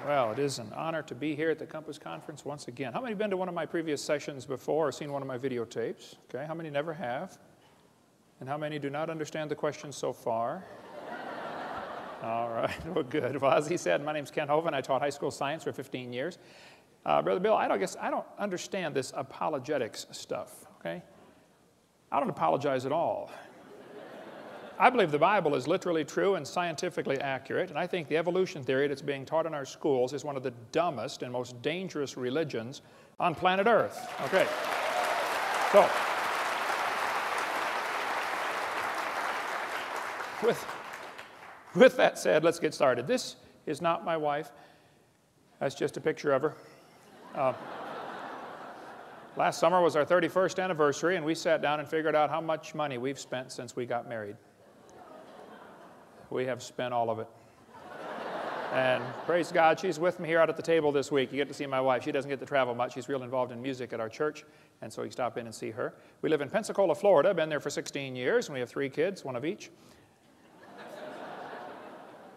Well, it is an honor to be here at the Compass Conference once again. How many have been to one of my previous sessions before or seen one of my videotapes? Okay, how many never have? And how many do not understand the questions so far? All right, well, good. Well, as he said, my name's Ken Hovind. I taught high school science for 15 years. Brother Bill, I don't understand this apologetics stuff, okay? I don't apologize at all. I believe the Bible is literally true and scientifically accurate, and I think the evolution theory that's being taught in our schools is one of the dumbest and most dangerous religions on planet Earth. Okay. So, with that said, let's get started. This is not my wife. That's just a picture of her. Last summer was our 31st anniversary, and we sat down and figured out how much money we've spent since we got married. We have spent all of it. And praise God, she's with me here out at the table this week. You get to see my wife. She doesn't get to travel much. She's real involved in music at our church, and so you stop in and see her. We live in Pensacola, Florida. Been there for 16 years, and we have 3 kids, one of each.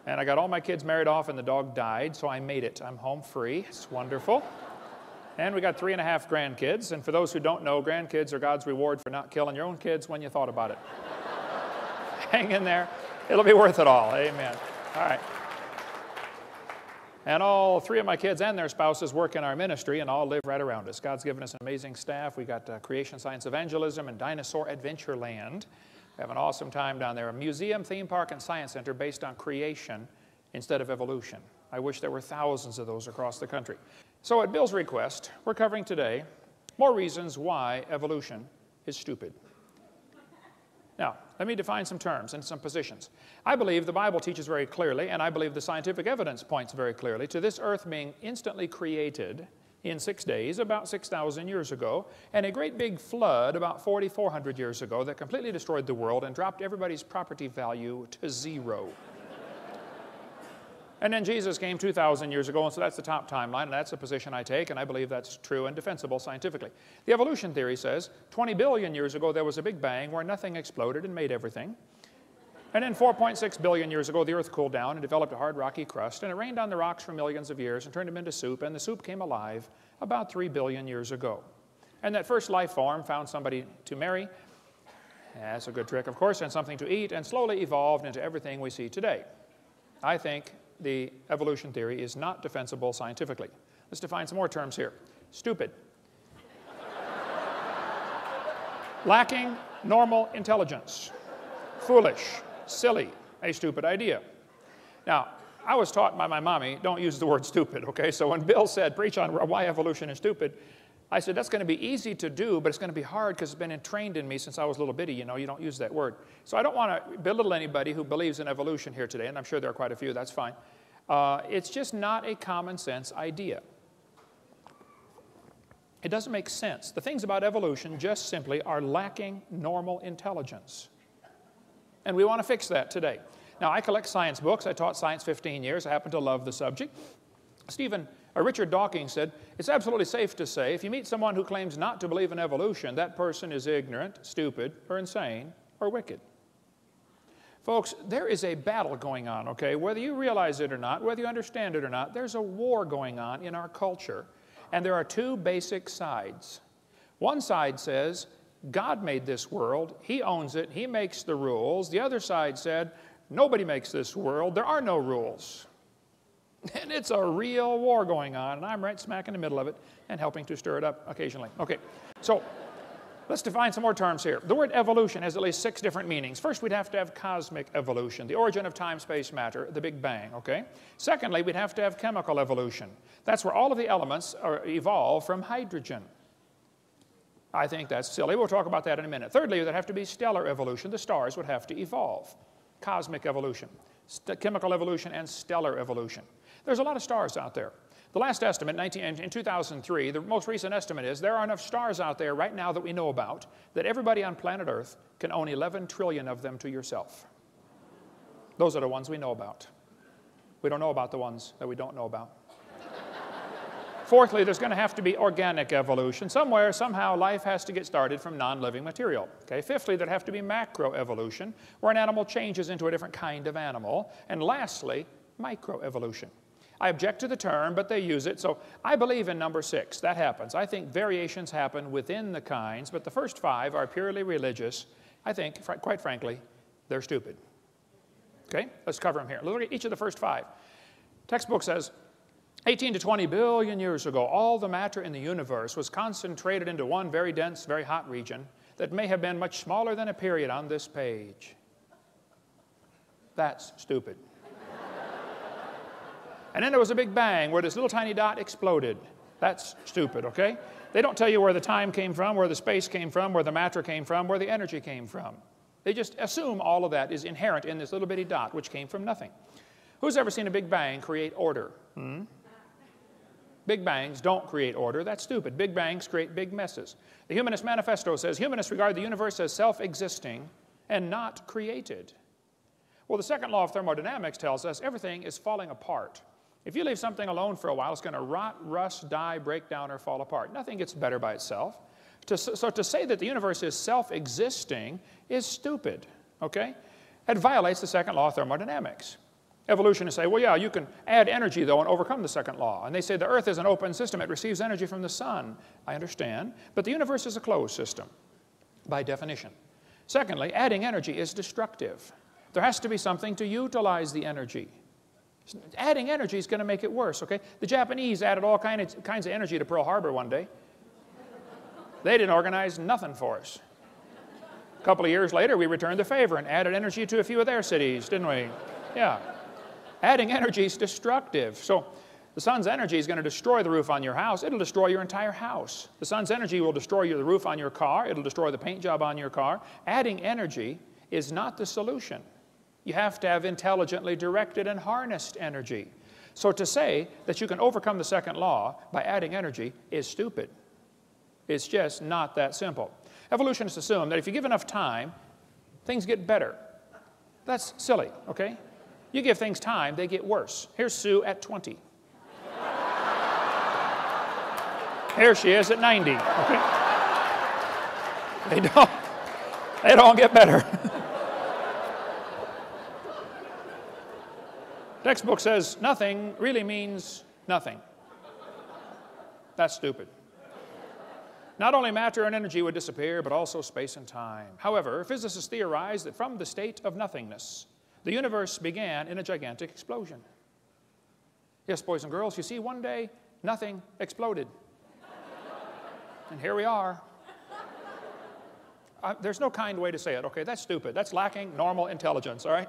And I got all my kids married off, and the dog died, so I made it. I'm home free. It's wonderful. And we got 3.5 grandkids. And for those who don't know, grandkids are God's reward for not killing your own kids when you thought about it. Hang in there. It'll be worth it all. Amen. All right. And all 3 of my kids and their spouses work in our ministry and all live right around us. God's given us an amazing staff. We got Creation Science Evangelism and Dinosaur Adventureland. We have an awesome time down there. A museum, theme park, and science center based on creation instead of evolution. I wish there were thousands of those across the country. So at Bill's request, we're covering today more reasons why evolution is stupid. Now, let me define some terms and some positions. I believe the Bible teaches very clearly, and I believe the scientific evidence points very clearly to this earth being instantly created in 6 days, about 6,000 years ago, and a great big flood about 4,400 years ago that completely destroyed the world and dropped everybody's property value to 0. And then Jesus came 2,000 years ago, and so that's the top timeline, and that's the position I take, and I believe that's true and defensible scientifically. The evolution theory says 20 billion years ago there was a big bang where nothing exploded and made everything. And then 4.6 billion years ago the earth cooled down and developed a hard rocky crust, and it rained on the rocks for millions of years and turned them into soup, and the soup came alive about 3 billion years ago. And that first life form found somebody to marry. That's a good trick, of course, and something to eat, and slowly evolved into everything we see today. I think the evolution theory is not defensible scientifically. Let's define some more terms here. Stupid. Lacking normal intelligence. Foolish. Silly. A stupid idea. Now, I was taught by my mommy, don't use the word stupid, okay? So when Bill said, preach on why evolution is stupid, I said, that's going to be easy to do, but it's going to be hard because it's been entrained in me since I was a little bitty. You know, you don't use that word. So I don't want to belittle anybody who believes in evolution here today, and I'm sure there are quite a few. That's fine. It's just not a common sense idea. It doesn't make sense. The things about evolution just simply are lacking normal intelligence. And we want to fix that today. Now, I collect science books. I taught science 15 years. I happen to love the subject. Richard Dawkins said, it's absolutely safe to say if you meet someone who claims not to believe in evolution, that person is ignorant, stupid, or insane, or wicked. Folks, there is a battle going on, okay? Whether you realize it or not, whether you understand it or not, there's a war going on in our culture, and there are 2 basic sides. One side says, God made this world, He owns it, He makes the rules. The other side said, nobody makes this world, there are no rules. And it's a real war going on, and I'm right smack in the middle of it and helping to stir it up occasionally. Okay, so let's define some more terms here. The word evolution has at least 6 different meanings. First, we'd have to have cosmic evolution, the origin of time, space, matter, the Big Bang, okay? Secondly, we'd have to have chemical evolution. That's where all of the elements evolve from hydrogen. I think that's silly. We'll talk about that in a minute. Thirdly, there'd have to be stellar evolution. The stars would have to evolve. Cosmic evolution, chemical evolution, and stellar evolution. There's a lot of stars out there. The last estimate, in 2003, the most recent estimate is there are enough stars out there right now that we know about that everybody on planet Earth can own 11 trillion of them to yourself. Those are the ones we know about. We don't know about the ones that we don't know about. Fourthly, there's going to have to be organic evolution. Somewhere, somehow, life has to get started from non-living material. Okay? Fifthly, there'd have to be macroevolution, where an animal changes into a different kind of animal. And lastly, microevolution. I object to the term, but they use it. So I believe in number 6. That happens. I think variations happen within the kinds, but the first 5 are purely religious. I think, quite frankly, they're stupid. Okay? Let's cover them here. Look at each of the first 5. Textbook says, 18 to 20 billion years ago, all the matter in the universe was concentrated into one very dense, very hot region that may have been much smaller than a period on this page. That's stupid. And then there was a big bang where this little tiny dot exploded. That's stupid, okay? They don't tell you where the time came from, where the space came from, where the matter came from, where the energy came from. They just assume all of that is inherent in this little bitty dot, which came from nothing. Who's ever seen a big bang create order? Big bangs don't create order. That's stupid. Big bangs create big messes. The Humanist Manifesto says humanists regard the universe as self-existing and not created. Well, the second law of thermodynamics tells us everything is falling apart. If you leave something alone for a while, it's going to rot, rust, die, break down, or fall apart. Nothing gets better by itself. So to say that the universe is self-existing is stupid, okay? It violates the second law of thermodynamics. Evolutionists say, well, yeah, you can add energy, though, and overcome the second law. And they say the Earth is an open system. It receives energy from the sun. I understand. But the universe is a closed system, by definition. Secondly, adding energy is destructive. There has to be something to utilize the energy. Adding energy is going to make it worse, okay? The Japanese added all kinds of energy to Pearl Harbor one day. They didn't organize nothing for us. A couple of years later, we returned the favor and added energy to a few of their cities, didn't we? Yeah. Adding energy is destructive. So the sun's energy is going to destroy the roof on your house. It'll destroy your entire house. The sun's energy will destroy the roof on your car. It'll destroy the paint job on your car. Adding energy is not the solution. You have to have intelligently directed and harnessed energy. So to say that you can overcome the second law by adding energy is stupid. It's just not that simple. Evolutionists assume that if you give enough time, things get better. That's silly, okay? You give things time, they get worse. Here's Sue at 20. Here she is at 90. Okay? They don't get better. Textbook says nothing really means nothing. That's stupid. Not only matter and energy would disappear, but also space and time. However, physicists theorize that from the state of nothingness, the universe began in a gigantic explosion. Yes, boys and girls, you see, one day, nothing exploded. And here we are. There's no kind way to say it, okay? That's stupid. That's lacking normal intelligence, all right?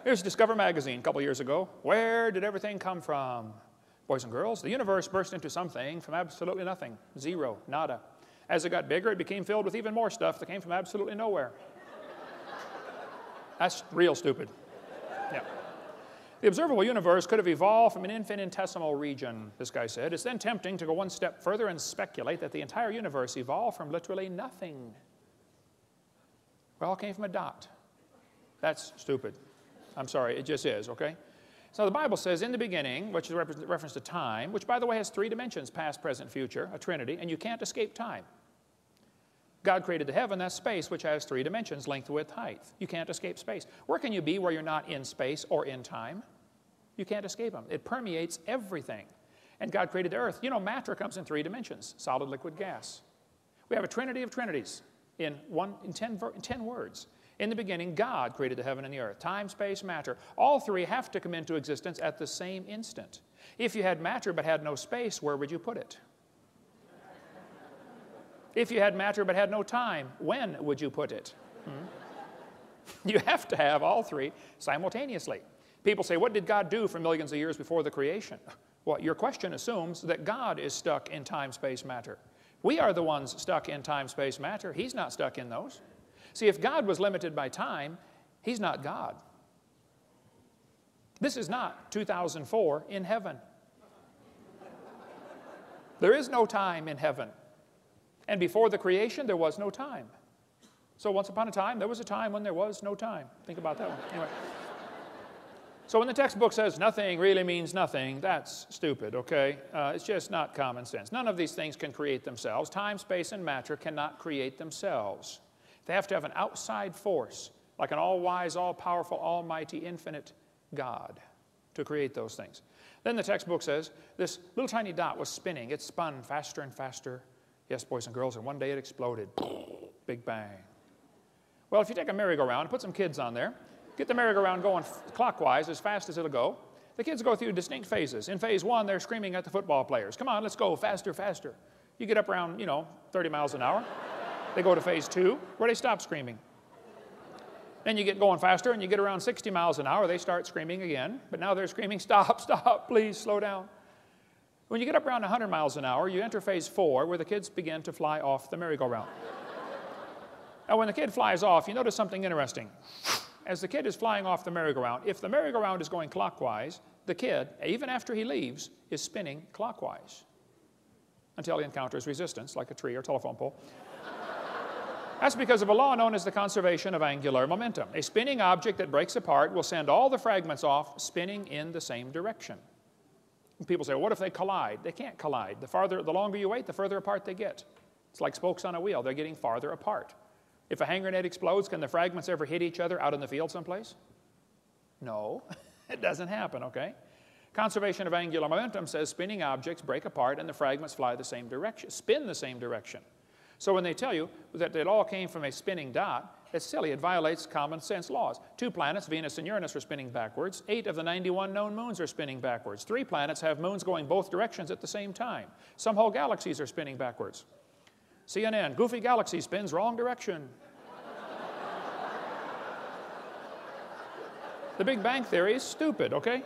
Here's Discover magazine a couple years ago. Where did everything come from? Boys and girls, the universe burst into something from absolutely nothing. Zero, nada. As it got bigger, it became filled with even more stuff that came from absolutely nowhere. That's real stupid. Yeah. The observable universe could have evolved from an infinitesimal region, this guy said. It's then tempting to go one step further and speculate that the entire universe evolved from literally nothing. It all came from a dot. That's stupid. I'm sorry, it just is, okay? So the Bible says, in the beginning, which is a reference to time, which, by the way, has 3 dimensions, past, present, future, a trinity, and you can't escape time. God created the heaven, that's space, which has 3 dimensions, length, width, height. You can't escape space. Where can you be where you're not in space or in time? You can't escape them. It permeates everything. And God created the earth. You know, matter comes in 3 dimensions, solid, liquid, gas. We have a trinity of trinities in 10 words. In the beginning, God created the heaven and the earth. Time, space, matter. All 3 have to come into existence at the same instant. If you had matter but had no space, where would you put it? If you had matter but had no time, when would you put it? You have to have all 3 simultaneously. People say, what did God do for millions of years before the creation? Well, your question assumes that God is stuck in time, space, matter. We are the ones stuck in time, space, matter. He's not stuck in those. See, if God was limited by time, He's not God. This is not 2004 in heaven. There is no time in heaven. And before the creation, there was no time. So once upon a time, there was a time when there was no time. Think about that one. Anyway. So when the textbook says nothing really means nothing, that's stupid, okay? It's just not common sense. None of these things can create themselves. Time, space, and matter cannot create themselves. They have to have an outside force, like an all-wise, all-powerful, almighty, infinite God. to create those things. Then the textbook says this little tiny dot was spinning. It spun faster and faster. Yes, boys and girls, and one day it exploded. Big bang. Well, if you take a merry-go-round and put some kids on there, get the merry-go-round going clockwise as fast as it'll go, the kids go through distinct phases. In phase one, they're screaming at the football players. Come on, let's go, faster, faster. You get up around, 30 miles an hour. They go to phase two, where they stop screaming. Then you get going faster, and you get around 60 miles an hour. They start screaming again, but now they're screaming, stop, stop, please, slow down. When you get up around 100 miles an hour, you enter phase four, where the kids begin to fly off the merry-go-round. Now, when the kid flies off, you notice something interesting. As the kid is flying off the merry-go-round, if the merry-go-round is going clockwise, the kid, even after he leaves, is spinning clockwise until he encounters resistance, like a tree or telephone pole. That's because of a law known as the conservation of angular momentum. A spinning object that breaks apart will send all the fragments off spinning in the same direction. And people say, well, what if they collide? They can't collide. The longer you wait, the further apart they get. It's like spokes on a wheel. They're getting farther apart. If a hand grenade explodes, can the fragments ever hit each other out in the field someplace? No, it doesn't happen, okay? Conservation of angular momentum says spinning objects break apart and the fragments fly the same direction, spin the same direction. So when they tell you that it all came from a spinning dot, it's silly. It violates common sense laws. 2 planets, Venus and Uranus, are spinning backwards. 8 of the 91 known moons are spinning backwards. 3 planets have moons going both directions at the same time. Some whole galaxies are spinning backwards. CNN, goofy galaxy spins wrong direction. The Big Bang Theory is stupid, okay?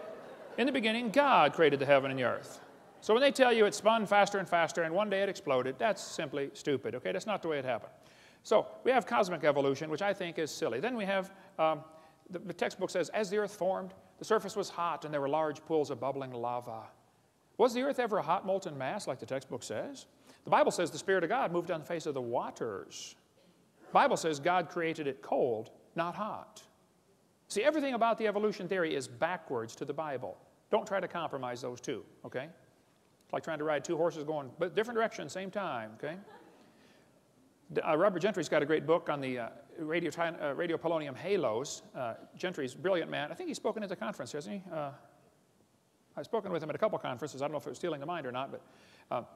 In the beginning, God created the heaven and the earth. So when they tell you it spun faster and faster and one day it exploded, that's simply stupid, okay? That's not the way it happened. So we have cosmic evolution, which I think is silly. Then we have, the textbook says, as the earth formed, the surface was hot and there were large pools of bubbling lava. Was the earth ever a hot molten mass like the textbook says? The Bible says the Spirit of God moved on the face of the waters. The Bible says God created it cold, not hot. See, everything about the evolution theory is backwards to the Bible. Don't try to compromise those two, okay? It's like trying to ride 2 horses going different directions, same time, okay? Robert Gentry's got a great book on the radio polonium halos. Gentry's a brilliant man. I think he's spoken at the conference, hasn't he? I've spoken with him at a couple conferences. I don't know if it was stealing the mind or not, but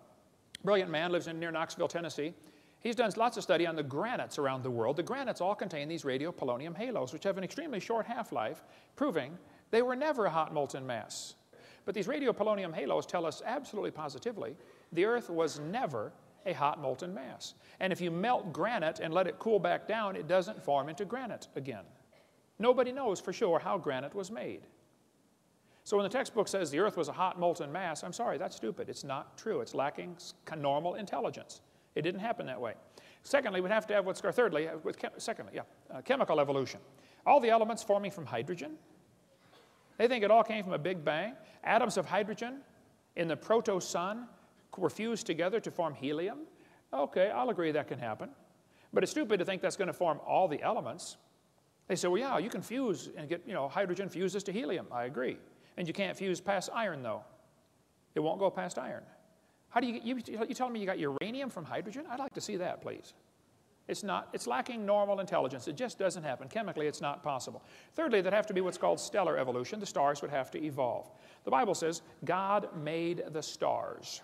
brilliant man, lives near Knoxville, Tennessee. He's done lots of study on the granites around the world. The granites all contain these radiopolonium halos, which have an extremely short half-life, proving they were never a hot molten mass. But these radiopolonium halos tell us absolutely positively the Earth was never a hot molten mass. And if you melt granite and let it cool back down, it doesn't form into granite again. Nobody knows for sure how granite was made. So when the textbook says the Earth was a hot molten mass, I'm sorry, that's stupid. It's not true. It's lacking normal intelligence. It didn't happen that way. Secondly, we'd have to have chemical evolution. All the elements forming from hydrogen. They think it all came from a big bang. Atoms of hydrogen in the proto-sun were fused together to form helium. Okay, I'll agree that can happen. But it's stupid to think that's going to form all the elements. They say, well, yeah, you can fuse and get, hydrogen fuses to helium. I agree. And you can't fuse past iron, though. It won't go past iron. How do you telling me you got uranium from hydrogen? I'd like to see that, please. It's lacking normal intelligence. It just doesn't happen. Chemically, it's not possible. Thirdly, there'd have to be what's called stellar evolution. The stars would have to evolve. The Bible says God made the stars.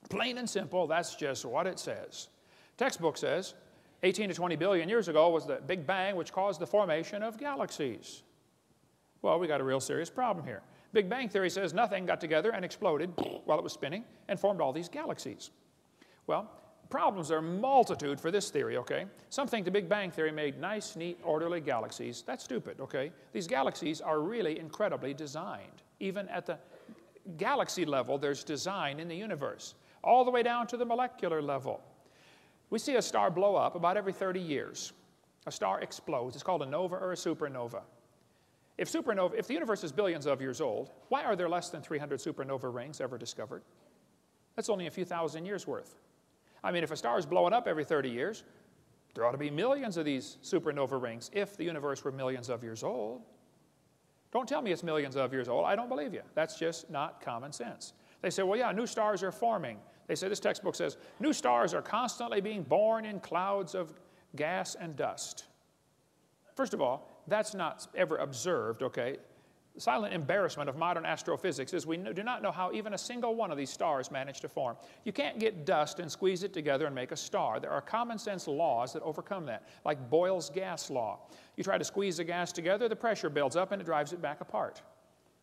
Plain and simple, that's just what it says. Textbook says 18 to 20 billion years ago was the Big Bang, which caused the formation of galaxies. Well, we got a real serious problem here. Big Bang Theory says nothing got together and exploded while it was spinning and formed all these galaxies. Well, problems are multitude for this theory, okay? Some think the Big Bang Theory made nice, neat, orderly galaxies. That's stupid, okay? These galaxies are really incredibly designed. Even at the galaxy level, there's design in the universe, all the way down to the molecular level. We see a star blow up about every 30 years. A star explodes. It's called a nova or a supernova. If the universe is billions of years old, why are there less than 300 supernova rings ever discovered? That's only a few thousand years worth. I mean, if a star is blowing up every 30 years, there ought to be millions of these supernova rings if the universe were millions of years old. Don't tell me it's millions of years old. I don't believe you. That's just not common sense. They say, well, yeah, new stars are forming. They say, this textbook says, new stars are constantly being born in clouds of gas and dust. First of all, that's not ever observed, okay? The silent embarrassment of modern astrophysics is we do not know how even a single one of these stars managed to form. You can't get dust and squeeze it together and make a star. There are common sense laws that overcome that, like Boyle's gas law. You try to squeeze the gas together, the pressure builds up and it drives it back apart.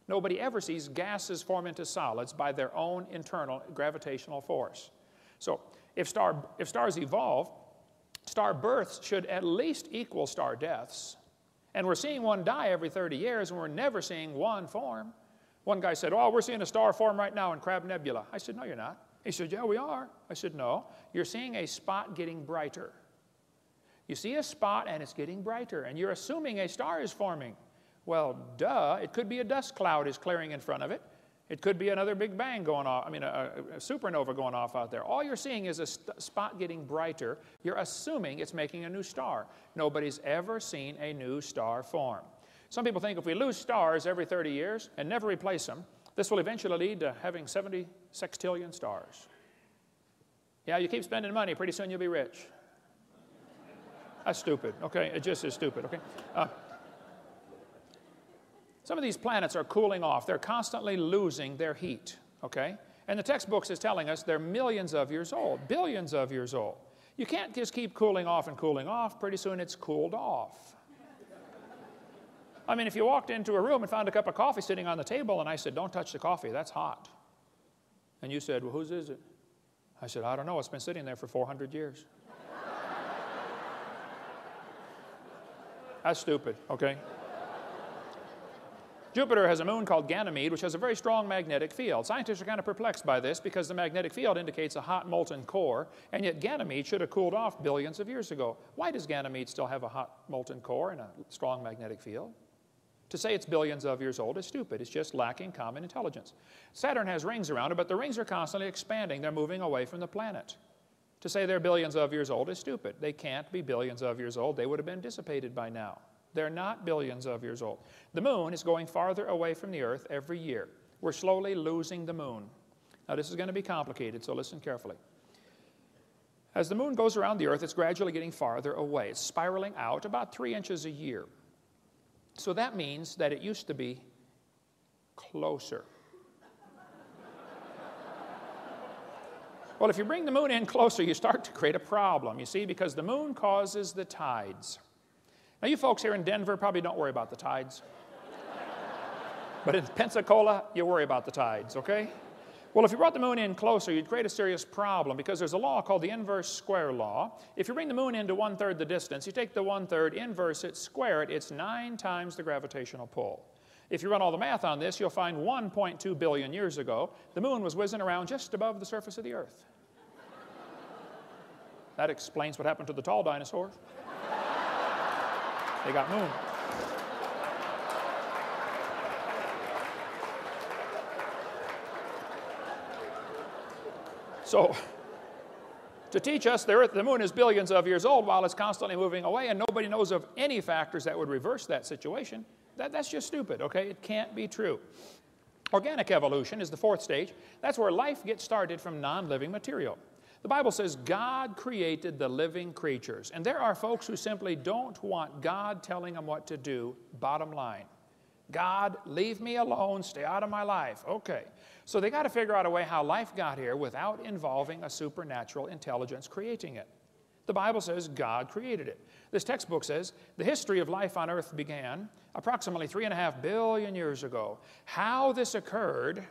Nobody ever sees gases form into solids by their own internal gravitational force. So if stars evolve, star births should at least equal star deaths. And we're seeing one die every 30 years, and we're never seeing one form. One guy said, oh, we're seeing a star form right now in Crab Nebula. I said, no, you're not. He said, yeah, we are. I said, no, you're seeing a spot getting brighter. You see a spot, and it's getting brighter, and you're assuming a star is forming. Well, duh, it could be a dust cloud is clearing in front of it. It could be another Big Bang going off, a supernova going off out there. All you're seeing is a spot getting brighter. You're assuming it's making a new star. Nobody's ever seen a new star form. Some people think if we lose stars every 30 years and never replace them, this will eventually lead to having 70 sextillion stars. Yeah, you keep spending money, pretty soon you'll be rich. That's stupid, okay? It just is stupid, okay? Some of these planets are cooling off. They're constantly losing their heat, okay? And the textbooks is telling us they're millions of years old, billions of years old. You can't just keep cooling off and cooling off. Pretty soon it's cooled off. I mean, if you walked into a room and found a cup of coffee sitting on the table and I said, don't touch the coffee, that's hot. And you said, well, whose is it? I said, I don't know, it's been sitting there for 400 years. That's stupid, okay? Jupiter has a moon called Ganymede, which has a very strong magnetic field. Scientists are kind of perplexed by this because the magnetic field indicates a hot molten core, and yet Ganymede should have cooled off billions of years ago. Why does Ganymede still have a hot molten core and a strong magnetic field? To say it's billions of years old is stupid. It's just lacking common intelligence. Saturn has rings around it, but the rings are constantly expanding. They're moving away from the planet. To say they're billions of years old is stupid. They can't be billions of years old. They would have been dissipated by now. They're not billions of years old. The moon is going farther away from the Earth every year. We're slowly losing the moon. Now, this is going to be complicated, so listen carefully. As the moon goes around the Earth, it's gradually getting farther away. It's spiraling out about 3 inches a year. So that means that it used to be closer. Well, if you bring the moon in closer, you start to create a problem, you see, because the moon causes the tides. Now, you folks here in Denver probably don't worry about the tides. But in Pensacola, you worry about the tides, okay? Well, if you brought the moon in closer, you'd create a serious problem because there's a law called the inverse square law. If you bring the moon into 1/3 the distance, you take the 1/3, inverse it, square it, it's 9 times the gravitational pull. If you run all the math on this, you'll find 1.2 billion years ago, the moon was whizzing around just above the surface of the Earth. That explains what happened to the tall dinosaurs. They got moon. So, to teach us the moon is billions of years old while it's constantly moving away and nobody knows of any factors that would reverse that situation, that's just stupid, okay? It can't be true. Organic evolution is the 4th stage. That's where life gets started from non-living material. The Bible says God created the living creatures. And there are folks who simply don't want God telling them what to do, bottom line. God, leave me alone, stay out of my life. Okay. So they got to figure out a way how life got here without involving a supernatural intelligence creating it. The Bible says God created it. This textbook says the history of life on earth began approximately 3.5 billion years ago. How this occurred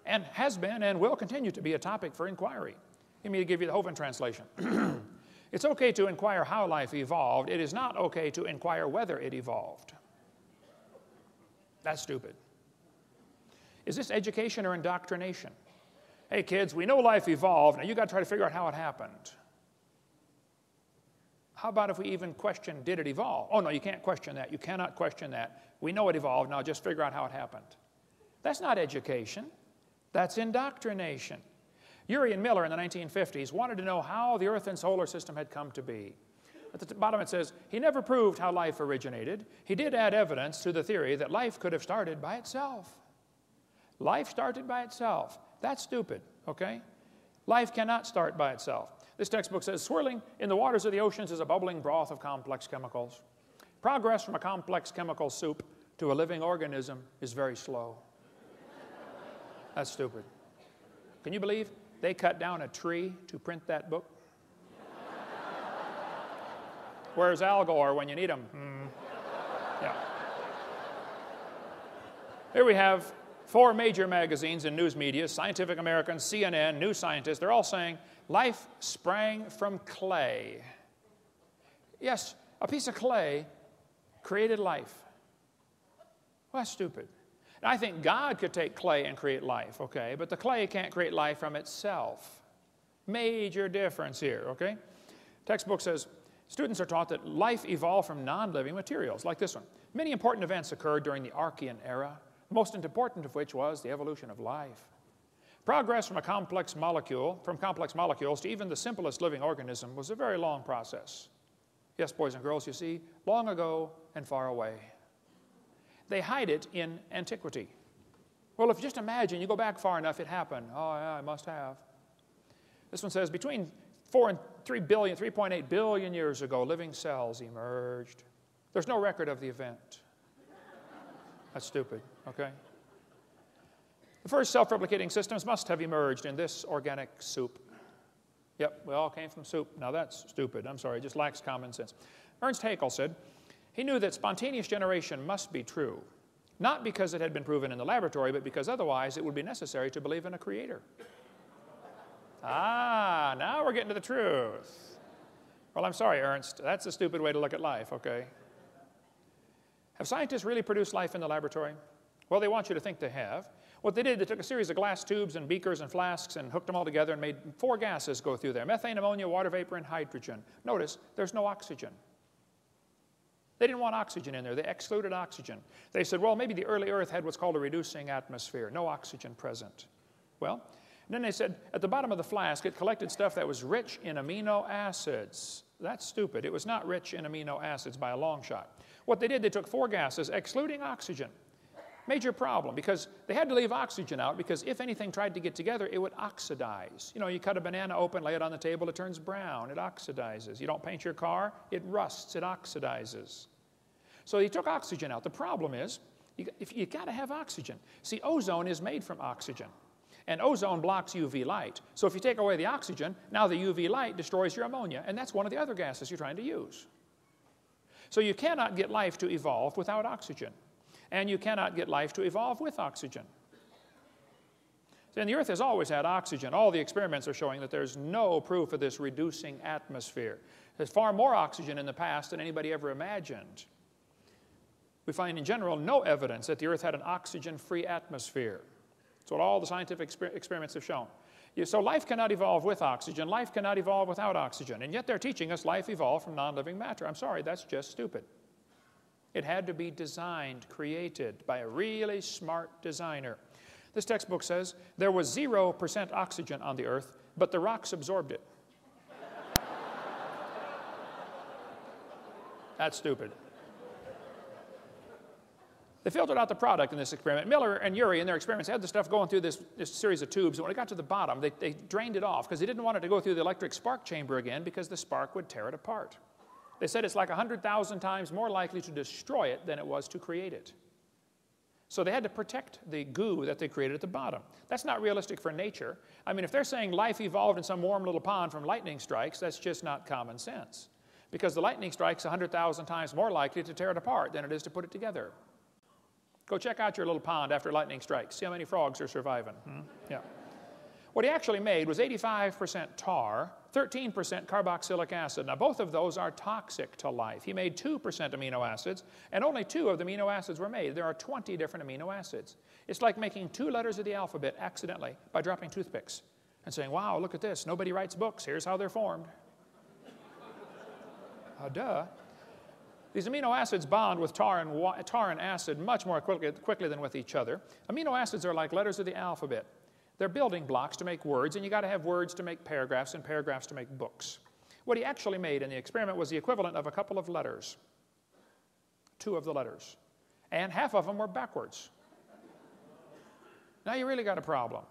and has been and will continue to be a topic for inquiry. Let me give you the Hovind translation. It's okay to inquire how life evolved. It is not okay to inquire whether it evolved. That's stupid. Is this education or indoctrination? Hey kids, we know life evolved. Now you got to try to figure out how it happened. How about if we even question, did it evolve? Oh no, you can't question that. You cannot question that. We know it evolved. Now just figure out how it happened. That's not education. That's indoctrination. Urey and Miller in the 1950s wanted to know how the Earth and solar system had come to be. At the bottom it says, he never proved how life originated. He did add evidence to the theory that life could have started by itself. Life started by itself. That's stupid, okay? Life cannot start by itself. This textbook says, swirling in the waters of the oceans is a bubbling broth of complex chemicals. Progress from a complex chemical soup to to a living organism is very slow. That's stupid. Can you believe they cut down a tree to print that book? Where's Al Gore when you need him? Yeah. Here we have 4 major magazines and news media, Scientific American, CNN, New Scientist. They're all saying life sprang from clay. Yes, a piece of clay created life. Well, that's stupid. Now, I think God could take clay and create life, okay? But the clay can't create life from itself. Major difference here, okay? Textbook says, students are taught that life evolved from non-living materials, like this one. Many important events occurred during the Archean era, the most important of which was the evolution of life. Progress from complex molecules to even the simplest living organism was a very long process. Yes, boys and girls, you see, long ago and far away. They hide it in antiquity. Well, if you just imagine, you go back far enough, it happened. Oh, yeah, it must have. This one says, between 4 and 3.8 billion years ago, living cells emerged. There's no record of the event. That's stupid, okay? The first self-replicating systems must have emerged in this organic soup. Yep, we all came from soup. Now that's stupid. I'm sorry, it just lacks common sense. Ernst Haeckel said, he knew that spontaneous generation must be true, not because it had been proven in the laboratory, but because otherwise it would be necessary to believe in a creator. Ah, now we're getting to the truth. Well, I'm sorry, Ernst. That's a stupid way to look at life, okay? Have scientists really produced life in the laboratory? Well, they want you to think they have. What they did, they took a series of glass tubes and beakers and flasks and hooked them all together and made 4 gases go through there: methane, ammonia, water vapor, and hydrogen. Notice, there's no oxygen. They didn't want oxygen in there. They excluded oxygen. They said, well, maybe the early Earth had what's called a reducing atmosphere, no oxygen present. Well, and then they said, at the bottom of the flask, it collected stuff that was rich in amino acids. That's stupid. It was not rich in amino acids by a long shot. What they did, they took 4 gases, excluding oxygen. Major problem, because they had to leave oxygen out, because if anything tried to get together, it would oxidize. You know, you cut a banana open, lay it on the table, it turns brown, it oxidizes. You don't paint your car, it rusts, it oxidizes. So he took oxygen out. The problem is, you got to have oxygen. See, ozone is made from oxygen, and ozone blocks UV light. So if you take away the oxygen, now the UV light destroys your ammonia, and that's one of the other gases you're trying to use. So you cannot get life to evolve without oxygen. And you cannot get life to evolve with oxygen. And the Earth has always had oxygen. All the experiments are showing that there's no proof of this reducing atmosphere. There's far more oxygen in the past than anybody ever imagined. We find in general no evidence that the Earth had an oxygen-free atmosphere. That's what all the scientific experiments have shown. So life cannot evolve with oxygen. Life cannot evolve without oxygen. And yet they're teaching us life evolved from non-living matter. I'm sorry, that's just stupid. It had to be designed, created by a really smart designer. This textbook says there was 0% oxygen on the Earth, but the rocks absorbed it. That's stupid. They filtered out the product in this experiment. Miller and Urey, in their experiments, had the stuff going through this series of tubes. And when it got to the bottom, they drained it off because they didn't want it to go through the electric spark chamber again because the spark would tear it apart. They said it's like 100,000 times more likely to destroy it than it was to create it. So they had to protect the goo that they created at the bottom. That's not realistic for nature. I mean, if they're saying life evolved in some warm little pond from lightning strikes, that's just not common sense. Because the lightning strike's 100,000 times more likely to tear it apart than it is to put it together. Go check out your little pond after lightning strikes. See how many frogs are surviving. Yeah. What he actually made was 85% tar, 13% carboxylic acid. Now, both of those are toxic to life. He made 2% amino acids, and only 2 of the amino acids were made. There are 20 different amino acids. It's like making 2 letters of the alphabet accidentally by dropping toothpicks and saying, wow, look at this. Nobody writes books. Here's how they're formed. Duh. These amino acids bond with tar and acid much more quickly than with each other. Amino acids are like letters of the alphabet. They're building blocks to make words, and you got to have words to make paragraphs and paragraphs to make books. What he actually made in the experiment was the equivalent of a couple of letters. 2 of the letters. And half of them were backwards. Now you really got a problem.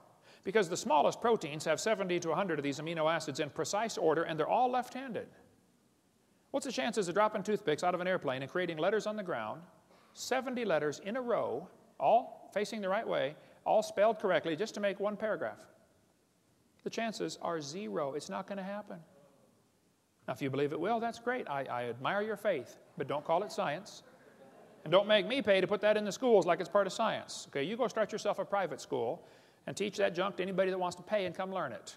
Because the smallest proteins have 70 to 100 of these amino acids in precise order, and they're all left-handed. What's the chances of dropping toothpicks out of an airplane and creating letters on the ground 70 letters in a row, all facing the right way, all spelled correctly, just to make one paragraph. The chances are 0. It's not going to happen. Now, if you believe it will, that's great. I admire your faith, but don't call it science. And don't make me pay to put that in the schools like it's part of science. Okay, you go start yourself a private school and teach that junk to anybody that wants to pay and come learn it.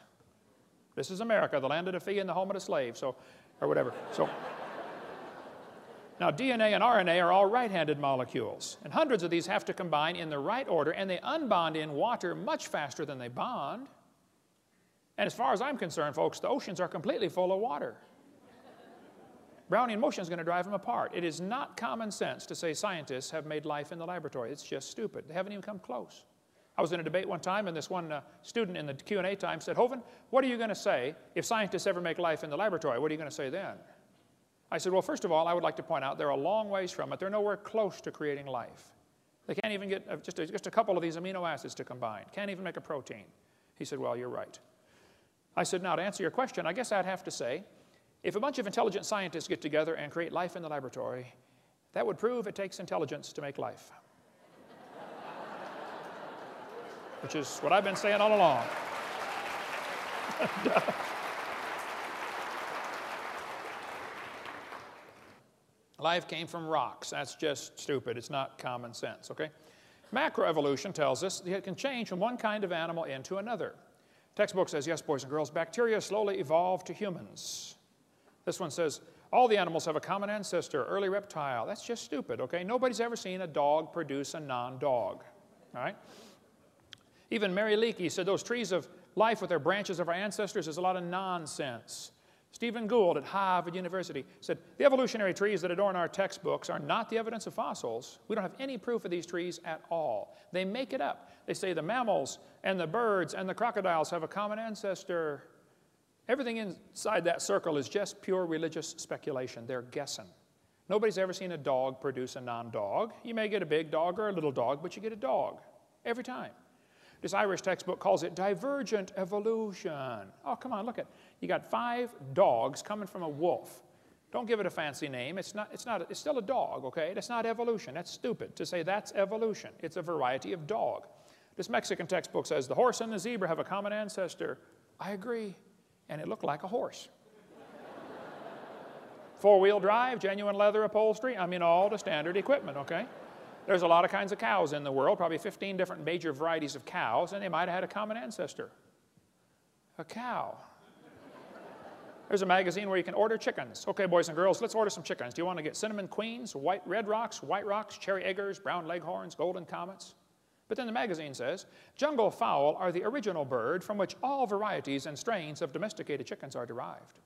This is America, the land of the free and the home of the slave, so, or whatever. So, now, DNA and RNA are all right-handed molecules, and hundreds of these have to combine in the right order, and they unbond in water much faster than they bond. And as far as I'm concerned, folks, the oceans are completely full of water. Brownian motion is going to drive them apart. It is not common sense to say scientists have made life in the laboratory. It's just stupid. They haven't even come close. I was in a debate one time, and this one student in the Q&A time said, Hovind, what are you going to say if scientists ever make life in the laboratory? What are you going to say then? I said, well, first of all, I would like to point out they're a long ways from it. They're nowhere close to creating life. They can't even get just a couple of these amino acids to combine. Can't even make a protein. He said, well, you're right. I said, now, to answer your question, I guess I'd have to say, if a bunch of intelligent scientists get together and create life in the laboratory, that would prove it takes intelligence to make life. Which is what I've been saying all along. Life came from rocks. That's just stupid. It's not common sense, okay? Macroevolution tells us that it can change from one kind of animal into another. Textbook says, yes, boys and girls, bacteria slowly evolved to humans. This one says, all the animals have a common ancestor, early reptile. That's just stupid, okay? Nobody's ever seen a dog produce a non-dog, all right? Even Mary Leakey said those trees of life with their branches of our ancestors is a lot of nonsense. Stephen Gould at Harvard University said, the evolutionary trees that adorn our textbooks are not the evidence of fossils. We don't have any proof of these trees at all. They make it up. They say the mammals and the birds and the crocodiles have a common ancestor. Everything inside that circle is just pure religious speculation. They're guessing. Nobody's ever seen a dog produce a non-dog. You may get a big dog or a little dog, but you get a dog every time. This Irish textbook calls it divergent evolution. Oh, come on, look at it. You got 5 dogs coming from a wolf. Don't give it a fancy name. It's still a dog, okay? That's not evolution. That's stupid to say that's evolution. It's a variety of dog. This Mexican textbook says the horse and the zebra have a common ancestor. I agree. And it looked like a horse. 4-wheel drive, genuine leather upholstery. I mean, all the standard equipment, okay? There's a lot of kinds of cows in the world, probably 15 different major varieties of cows, and they might have had a common ancestor. A cow. There's a magazine where you can order chickens. Okay, boys and girls, let's order some chickens. Do you want to get cinnamon queens, red rocks, white rocks, cherry eggers, brown leghorns, golden comets? But then the magazine says, jungle fowl are the original bird from which all varieties and strains of domesticated chickens are derived.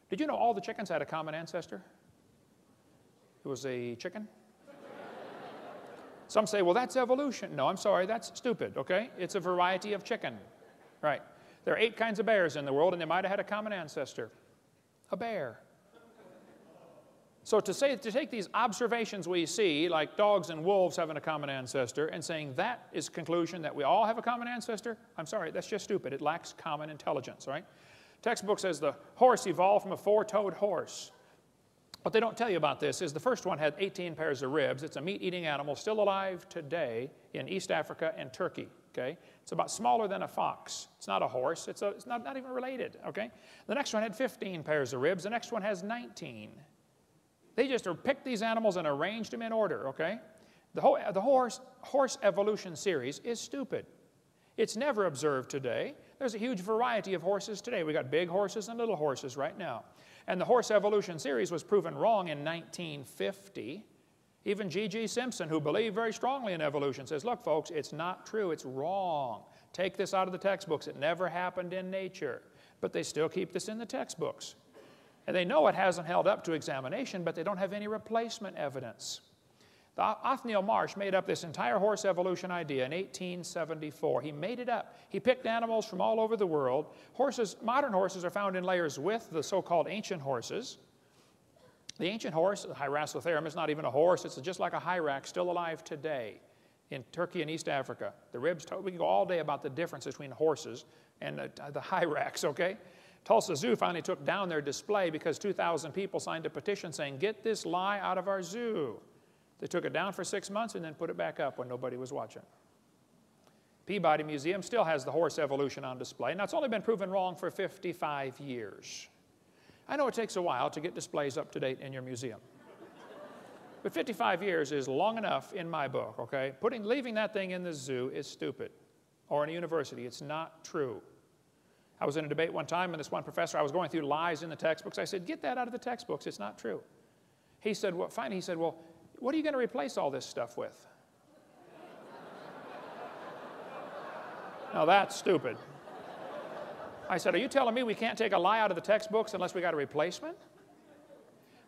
Did you know all the chickens had a common ancestor? It was a chicken. Some say, well, that's evolution. No, I'm sorry, that's stupid, okay? It's a variety of chicken, right? There are 8 kinds of bears in the world, and they might have had a common ancestor. A bear. So to take these observations we see, like dogs and wolves having a common ancestor, and saying that is a conclusion that we all have a common ancestor, I'm sorry, that's just stupid. It lacks common intelligence, right? Textbook says the horse evolved from a 4-toed horse. What they don't tell you about this is the first one had 18 pairs of ribs. It's a meat-eating animal still alive today in East Africa and Turkey, okay? It's about smaller than a fox. It's not a horse. It's not even related, okay? The next one had 15 pairs of ribs. The next one has 19. They just picked these animals and arranged them in order, okay? The horse evolution series is stupid. It's never observed today. There's a huge variety of horses today. We got big horses and little horses right now. And the horse evolution series was proven wrong in 1950. Even G.G. Simpson, who believed very strongly in evolution, says, look, folks, it's not true. It's wrong. Take this out of the textbooks. It never happened in nature. But they still keep this in the textbooks. And they know it hasn't held up to examination, but they don't have any replacement evidence. Othniel Marsh made up this entire horse evolution idea in 1874. He made it up. He picked animals from all over the world. Modern horses are found in layers with the so-called ancient horses. The ancient horse, the Hyracotherum, is not even a horse. It's just like a hyrax, still alive today in Turkey and East Africa. The ribs, we can go all day about the difference between horses and the hyrax, okay? Tulsa Zoo finally took down their display because 2,000 people signed a petition saying, get this lie out of our zoo. They took it down for 6 months and then put it back up when nobody was watching. Peabody Museum still has the horse evolution on display. Now, it's only been proven wrong for 55 years. I know it takes a while to get displays up to date in your museum. But 55 years is long enough in my book, okay? Leaving that thing in the zoo is stupid. Or in a university, it's not true. I was in a debate one time, and this one professor, I was going through lies in the textbooks. I said, get that out of the textbooks. It's not true. He said, well, fine. He said, well, what are you going to replace all this stuff with? Now, that's stupid. I said, are you telling me we can't take a lie out of the textbooks unless we got a replacement?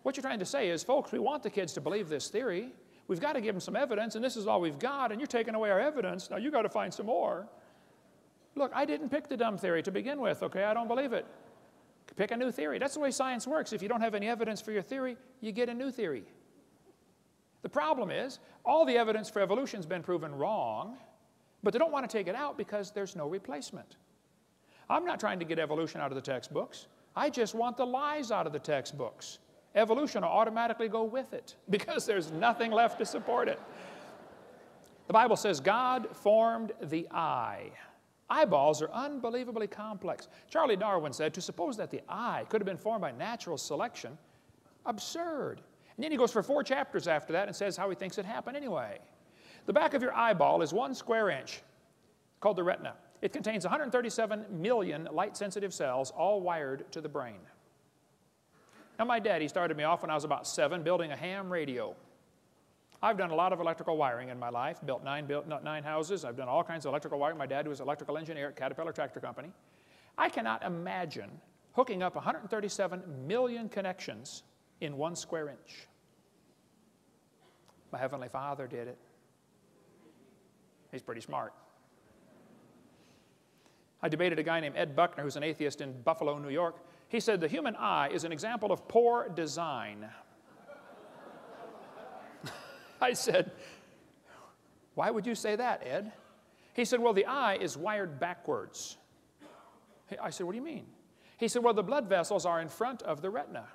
What you're trying to say is, folks, we want the kids to believe this theory. We've got to give them some evidence, and this is all we've got, and you're taking away our evidence. Now, you've got to find some more. Look, I didn't pick the dumb theory to begin with, okay? I don't believe it. Pick a new theory. That's the way science works. If you don't have any evidence for your theory, you get a new theory. The problem is, all the evidence for evolution has been proven wrong, but they don't want to take it out because there's no replacement. I'm not trying to get evolution out of the textbooks. I just want the lies out of the textbooks. Evolution will automatically go with it because there's nothing left to support it. The Bible says God formed the eye. Eyeballs are unbelievably complex. Charlie Darwin said, to suppose that the eye could have been formed by natural selection, absurd. And then he goes for 4 chapters after that and says how he thinks it happened anyway. The back of your eyeball is 1 square inch, called the retina. It contains 137 million light-sensitive cells, all wired to the brain. Now, my daddy started me off when I was about 7 building a ham radio. I've done a lot of electrical wiring in my life, built 9 houses. I've done all kinds of electrical wiring. My dad was an electrical engineer at Caterpillar Tractor Company. I cannot imagine hooking up 137 million connections in 1 square inch. My Heavenly Father did it. He's pretty smart. I debated a guy named Ed Buckner, who's an atheist in Buffalo, New York. He said the human eye is an example of poor design. I said, why would you say that, Ed? He said, well, the eye is wired backwards. I said, what do you mean? He said, well, the blood vessels are in front of the retina.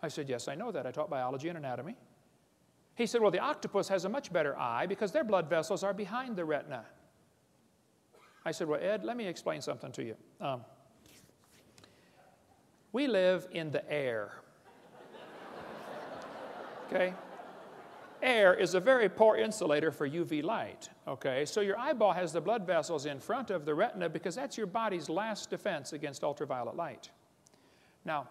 I said, yes, I know that. I taught biology and anatomy. He said, well, the octopus has a much better eye because their blood vessels are behind the retina. I said, well, Ed, let me explain something to you. We live in the air. Okay? Air is a very poor insulator for UV light, okay? So your eyeball has the blood vessels in front of the retina because that's your body's last defense against ultraviolet light. Now,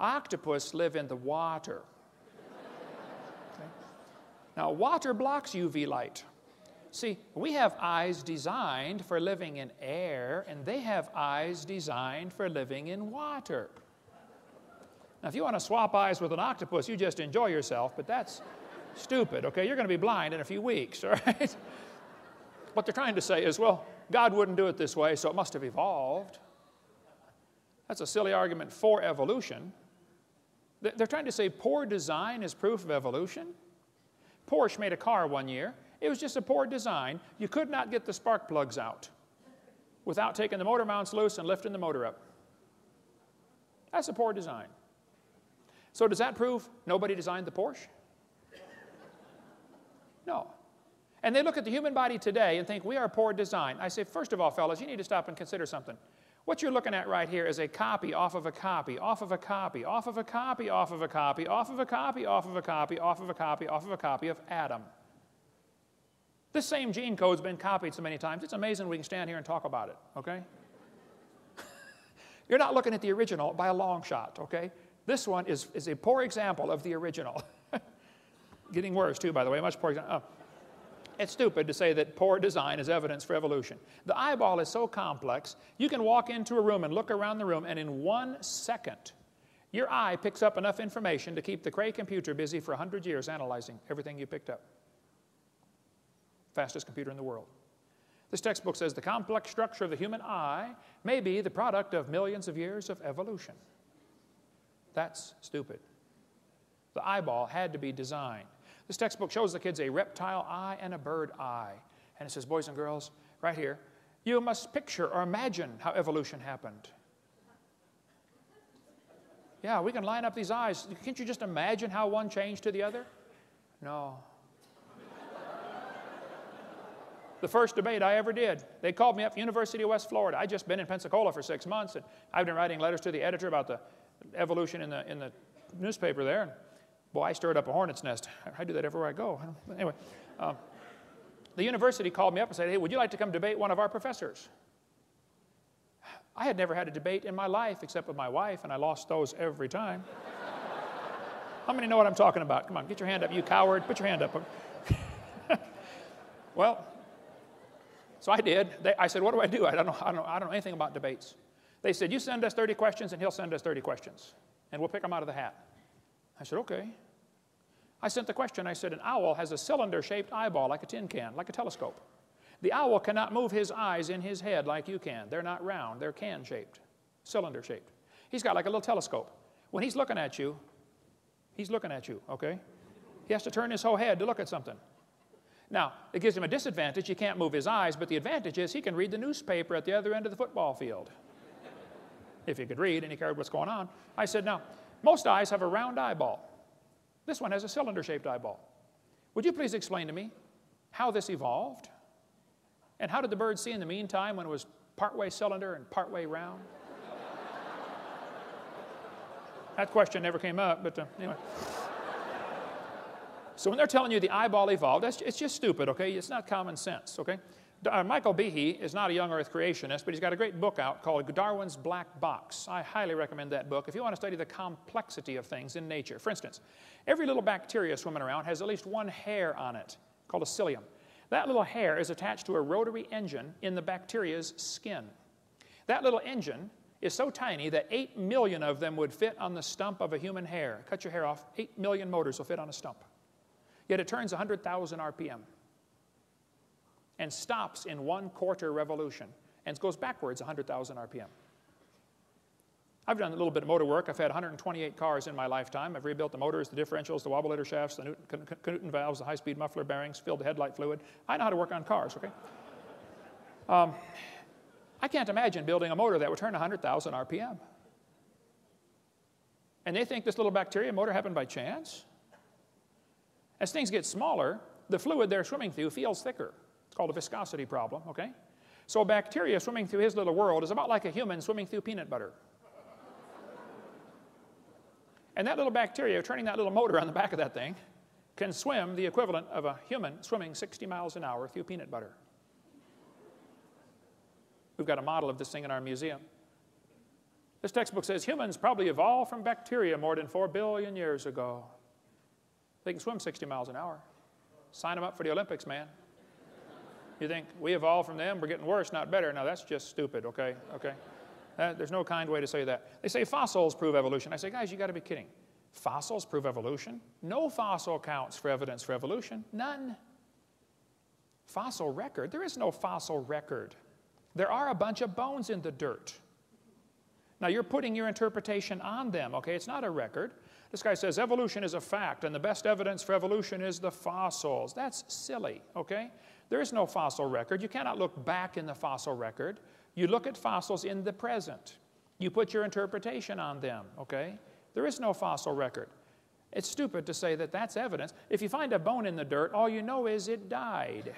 octopus live in the water. Okay? Now, water blocks UV light. See, we have eyes designed for living in air, and they have eyes designed for living in water. Now, if you want to swap eyes with an octopus, you just enjoy yourself, but that's stupid, okay? You're going to be blind in a few weeks, all right? What they're trying to say is, well, God wouldn't do it this way, so it must have evolved. That's a silly argument for evolution. They're trying to say poor design is proof of evolution. Porsche made a car one year. It was just a poor design. You could not get the spark plugs out without taking the motor mounts loose and lifting the motor up. That's a poor design. So does that prove nobody designed the Porsche? No. And they look at the human body today and think we are poor design. I say, first of all, fellas, you need to stop and consider something. What you're looking at right here is a copy off of a copy, off of a copy, off of a copy, off of a copy, off of a copy, off of a copy, off of a copy, off of a copy of Adam. This same gene code's been copied so many times, it's amazing we can stand here and talk about it, okay? You're not looking at the original by a long shot, okay? This one is a poor example of the original. Getting worse, too, by the way, much poor example. It's stupid to say that poor design is evidence for evolution. The eyeball is so complex, you can walk into a room and look around the room, and in 1 second, your eye picks up enough information to keep the Cray computer busy for 100 years analyzing everything you picked up. Fastest computer in the world. This textbook says the complex structure of the human eye may be the product of millions of years of evolution. That's stupid. The eyeball had to be designed. This textbook shows the kids a reptile eye and a bird eye. And it says, boys and girls, right here, you must picture or imagine how evolution happened. Yeah, we can line up these eyes. Can't you just imagine how one changed to the other? No. the first debate I ever did. They called me up, University of West Florida. I'd just been in Pensacola for 6 months, and I've been writing letters to the editor about the evolution in the newspaper there. And boy, I stirred up a hornet's nest. I do that everywhere I go. Anyway, the university called me up and said, hey, would you like to come debate one of our professors? I had never had a debate in my life except with my wife, and I lost those every time. How many know what I'm talking about? Come on, get your hand up, you coward. Put your hand up. Well, so I did. I said, what do I do? I don't know anything about debates. They said, you send us 30 questions, and he'll send us 30 questions, and we'll pick them out of the hat. I said, okay. I sent the question. I said, an owl has a cylinder-shaped eyeball like a tin can, like a telescope. The owl cannot move his eyes in his head like you can. They're not round. They're can-shaped, cylinder-shaped. He's got like a little telescope. When he's looking at you, okay? He has to turn his whole head to look at something. Now, it gives him a disadvantage. He can't move his eyes, but the advantage is he can read the newspaper at the other end of the football field. If he could read and he cared what's going on. I said, now, most eyes have a round eyeball. This one has a cylinder-shaped eyeball. Would you please explain to me how this evolved? And how did the bird see in the meantime when it was partway cylinder and partway round? That question never came up, but anyway. So when they're telling you the eyeball evolved, it's just stupid, okay? It's not common sense, okay? Michael Behe is not a young earth creationist, but he's got a great book out called Darwin's Black Box. I highly recommend that book if you want to study the complexity of things in nature. For instance, every little bacteria swimming around has at least one hair on it called a cilium. That little hair is attached to a rotary engine in the bacteria's skin. That little engine is so tiny that 8 million of them would fit on the stump of a human hair. Cut your hair off, 8 million motors will fit on a stump. Yet it turns 100,000 RPM and stops in 1/4 revolution and goes backwards 100,000 RPM. I've done a little bit of motor work. I've had 128 cars in my lifetime. I've rebuilt the motors, the differentials, the wobbleator shafts, the Knudten valves, the high-speed muffler bearings, filled the headlight fluid. I know how to work on cars, okay? I can't imagine building a motor that would turn 100,000 RPM. And they think this little bacteria motor happened by chance? As things get smaller, the fluid they're swimming through feels thicker. It's called a viscosity problem, okay? So a bacteria swimming through his little world is about like a human swimming through peanut butter. And that little bacteria, turning that little motor on the back of that thing, can swim the equivalent of a human swimming 60 miles an hour through peanut butter. We've got a model of this thing in our museum. This textbook says humans probably evolved from bacteria more than 4 billion years ago. They can swim 60 miles an hour. Sign them up for the Olympics, man. You think we evolved from them, we're getting worse, not better. Now that's just stupid, okay? There's no kind way to say that. They say fossils prove evolution. I say, guys, you got to be kidding. Fossils prove evolution? No fossil counts for evidence for evolution. None. Fossil record? There is no fossil record. There are a bunch of bones in the dirt. Now you're putting your interpretation on them, okay? It's not a record. This guy says evolution is a fact, and the best evidence for evolution is the fossils. That's silly, okay? There is no fossil record. You cannot look back in the fossil record. You look at fossils in the present. You put your interpretation on them, okay? There is no fossil record. It's stupid to say that that's evidence. If you find a bone in the dirt, all you know is it died.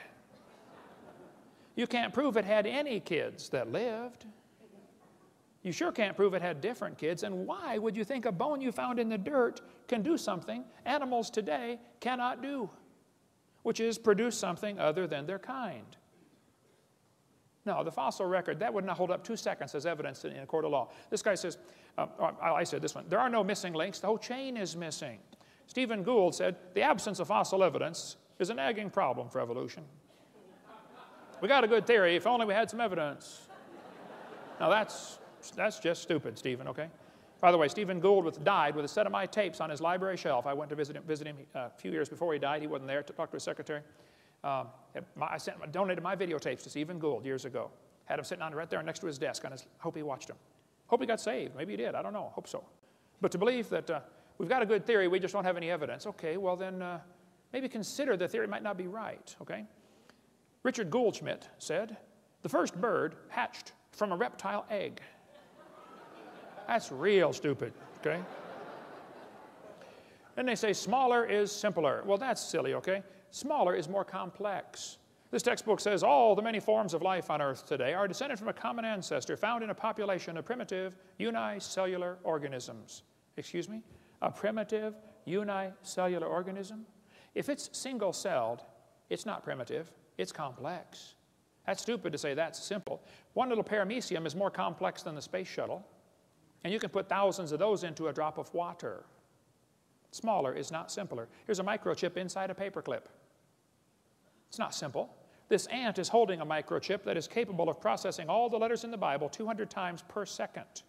You can't prove it had any kids that lived. You sure can't prove it had different kids. And why would you think a bone you found in the dirt can do something animals today cannot do, which is produce something other than their kind? No, the fossil record, that would not hold up 2 seconds as evidence in a court of law. This guy says, I said this one, there are no missing links, the whole chain is missing. Stephen Gould said, the absence of fossil evidence is a nagging problem for evolution. We got a good theory, if only we had some evidence. Now that's just stupid, Stephen, okay? By the way, Stephen Gould died with a set of my tapes on his library shelf. I went to visit him a few years before he died. He wasn't there to talk to his secretary. I donated my videotapes to Stephen Gould years ago. Had him sitting on right there next to his desk. Hope he watched them. Hope he got saved. Maybe he did. I don't know. Hope so. But to believe that we've got a good theory, we just don't have any evidence. Okay, well then maybe consider the theory might not be right, okay? Richard Goldschmidt said, the first bird hatched from a reptile egg. That's real stupid, okay? Then they say smaller is simpler. Well, that's silly, okay? Smaller is more complex. This textbook says all the many forms of life on Earth today are descended from a common ancestor found in a population of primitive unicellular organisms. Excuse me? A primitive unicellular organism? If it's single-celled, it's not primitive, it's complex. That's stupid to say that's simple. One little paramecium is more complex than the space shuttle, and you can put thousands of those into a drop of water. Smaller is not simpler. Here's a microchip inside a paperclip. It's not simple. This ant is holding a microchip that is capable of processing all the letters in the Bible 200 times per second.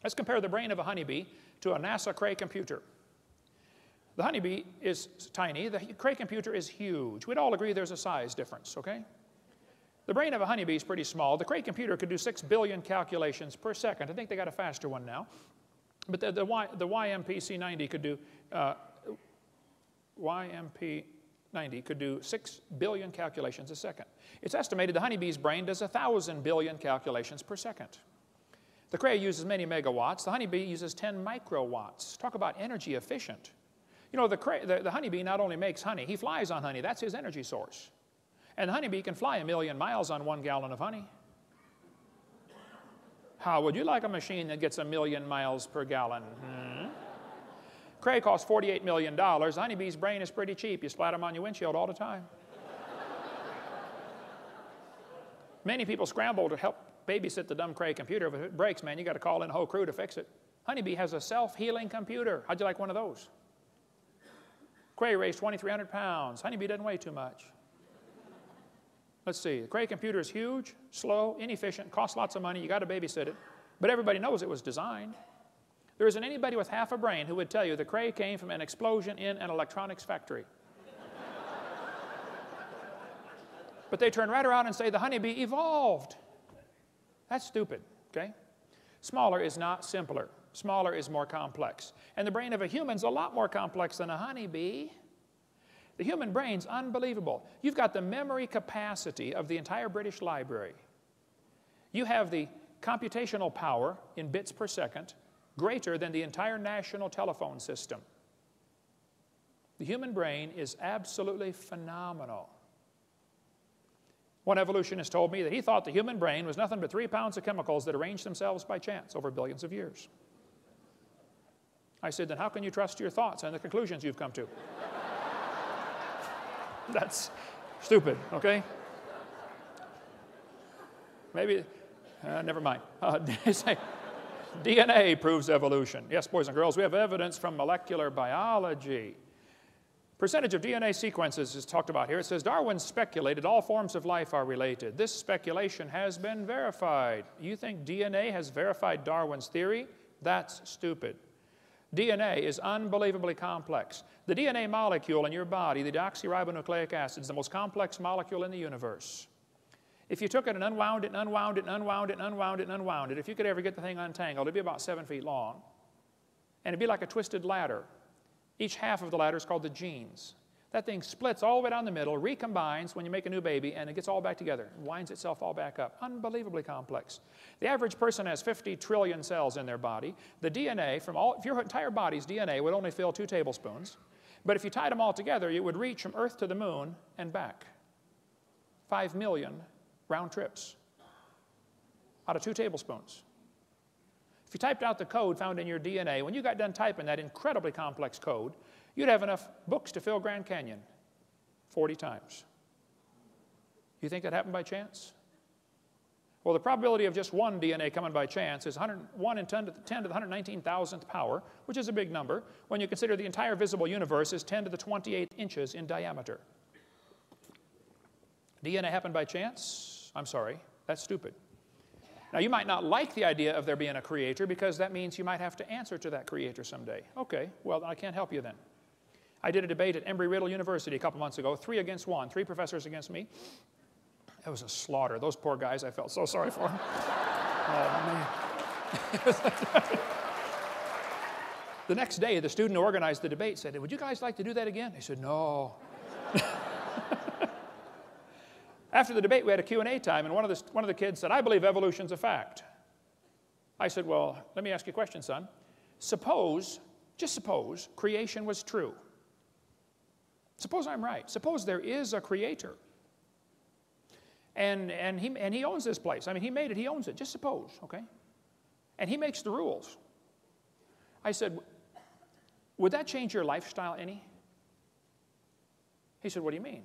Let's compare the brain of a honeybee to a NASA Cray computer. The honeybee is tiny. The Cray computer is huge. We'd all agree there's a size difference, okay? The brain of a honeybee is pretty small. The Cray computer could do 6 billion calculations per second. I think they got a faster one now. But the YMP-C90 could do YMP-90 could do 6 billion calculations a second. It's estimated the honeybee's brain does 1,000 billion calculations per second. The Cray uses many megawatts. The honeybee uses 10 microwatts. Talk about energy efficient. You know, the honeybee not only makes honey, he flies on honey. That's his energy source. And the honeybee can fly 1,000,000 miles on 1 gallon of honey. How would you like a machine that gets 1,000,000 miles per gallon? Cray costs $48 million. The honeybee's brain is pretty cheap. You splat them on your windshield all the time. Many people scramble to help babysit the dumb Cray computer. If it breaks, man, you got to call in a whole crew to fix it. Honeybee has a self-healing computer. How'd you like one of those? Cray weighs 2,300 pounds. Honeybee doesn't weigh too much. Let's see. The Cray computer is huge, slow, inefficient, costs lots of money. You got to babysit it. But everybody knows it was designed. There isn't anybody with half a brain who would tell you the Cray came from an explosion in an electronics factory. But they turn right around and say the honeybee evolved. That's stupid, okay? Smaller is not simpler. Smaller is more complex. And the brain of a human's a lot more complex than a honeybee. The human brain's unbelievable. You've got the memory capacity of the entire British Library. You have the computational power in bits per second greater than the entire national telephone system. The human brain is absolutely phenomenal. One evolutionist told me that he thought the human brain was nothing but 3 pounds of chemicals that arranged themselves by chance over billions of years. I said, then how can you trust your thoughts and the conclusions you've come to? That's stupid, okay? Maybe, never mind. DNA proves evolution. Yes, boys and girls, we have evidence from molecular biology. Percentage of DNA sequences is talked about here. It says Darwin speculated all forms of life are related. This speculation has been verified. You think DNA has verified Darwin's theory? That's stupid. DNA is unbelievably complex. The DNA molecule in your body, the deoxyribonucleic acid, is the most complex molecule in the universe. If you took it and unwound it and unwound it and unwound it and unwound it and unwound it, if you could ever get the thing untangled, it'd be about 7 feet long. And it'd be like a twisted ladder. Each half of the ladder is called the genes. That thing splits all the way down the middle, recombines when you make a new baby, and it gets all back together, and winds itself all back up. Unbelievably complex. The average person has 50 trillion cells in their body. The DNA from if your entire body's DNA would only fill 2 tablespoons, but if you tied them all together, it would reach from Earth to the moon and back. 5 million round trips out of 2 tablespoons. If you typed out the code found in your DNA, when you got done typing that incredibly complex code, you'd have enough books to fill Grand Canyon 40 times. You think that happened by chance? Well, the probability of just one DNA coming by chance is 1 in 10 to the 119,000th power, which is a big number, when you consider the entire visible universe is 10 to the 28th inches in diameter. DNA happened by chance? I'm sorry, that's stupid. Now, you might not like the idea of there being a creator because that means you might have to answer to that creator someday. Okay, well, I can't help you then. I did a debate at Embry-Riddle University a couple months ago, 3 against 1, 3 professors against me. It was a slaughter. Those poor guys, I felt so sorry for them. Oh, man. The next day, the student who organized the debate said, would you guys like to do that again? I said, no. After the debate, we had a Q&A time, and one of the kids said, I believe evolution's a fact. I said, well, let me ask you a question, son. Just suppose, creation was true. Suppose I'm right. Suppose there is a creator. And he owns this place. I mean, he made it. He owns it. Just suppose, okay? And he makes the rules. I said, would that change your lifestyle any? He said, what do you mean?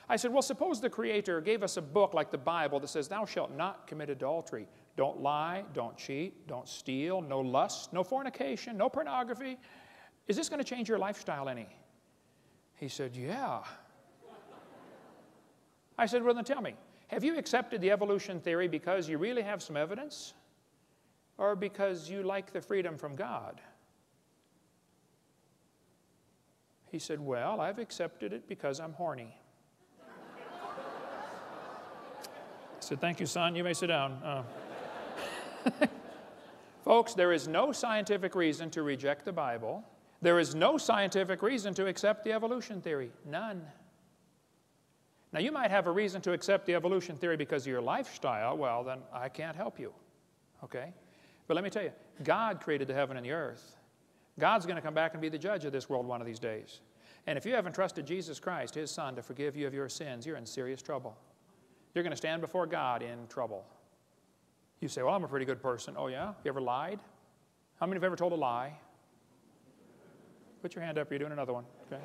I said, well, suppose the Creator gave us a book like the Bible that says, thou shalt not commit adultery. Don't lie, don't cheat, don't steal, no lust, no fornication, no pornography. Is this going to change your lifestyle any? He said, yeah. I said, well, then tell me, have you accepted the evolution theory because you really have some evidence, or because you like the freedom from God? He said, well, I've accepted it because I'm horny. I said, thank you, son. You may sit down. Folks, there is no scientific reason to reject the Bible. There is no scientific reason to accept the evolution theory. None. Now, you might have a reason to accept the evolution theory because of your lifestyle. Well, then I can't help you, okay? But let me tell you, God created the heaven and the earth. God's going to come back and be the judge of this world one of these days. And if you haven't trusted Jesus Christ, His Son, to forgive you of your sins, you're in serious trouble. You're going to stand before God in trouble. You say, well, I'm a pretty good person. Oh, yeah? You ever lied? How many have ever told a lie? Put your hand up. You're doing another one, okay?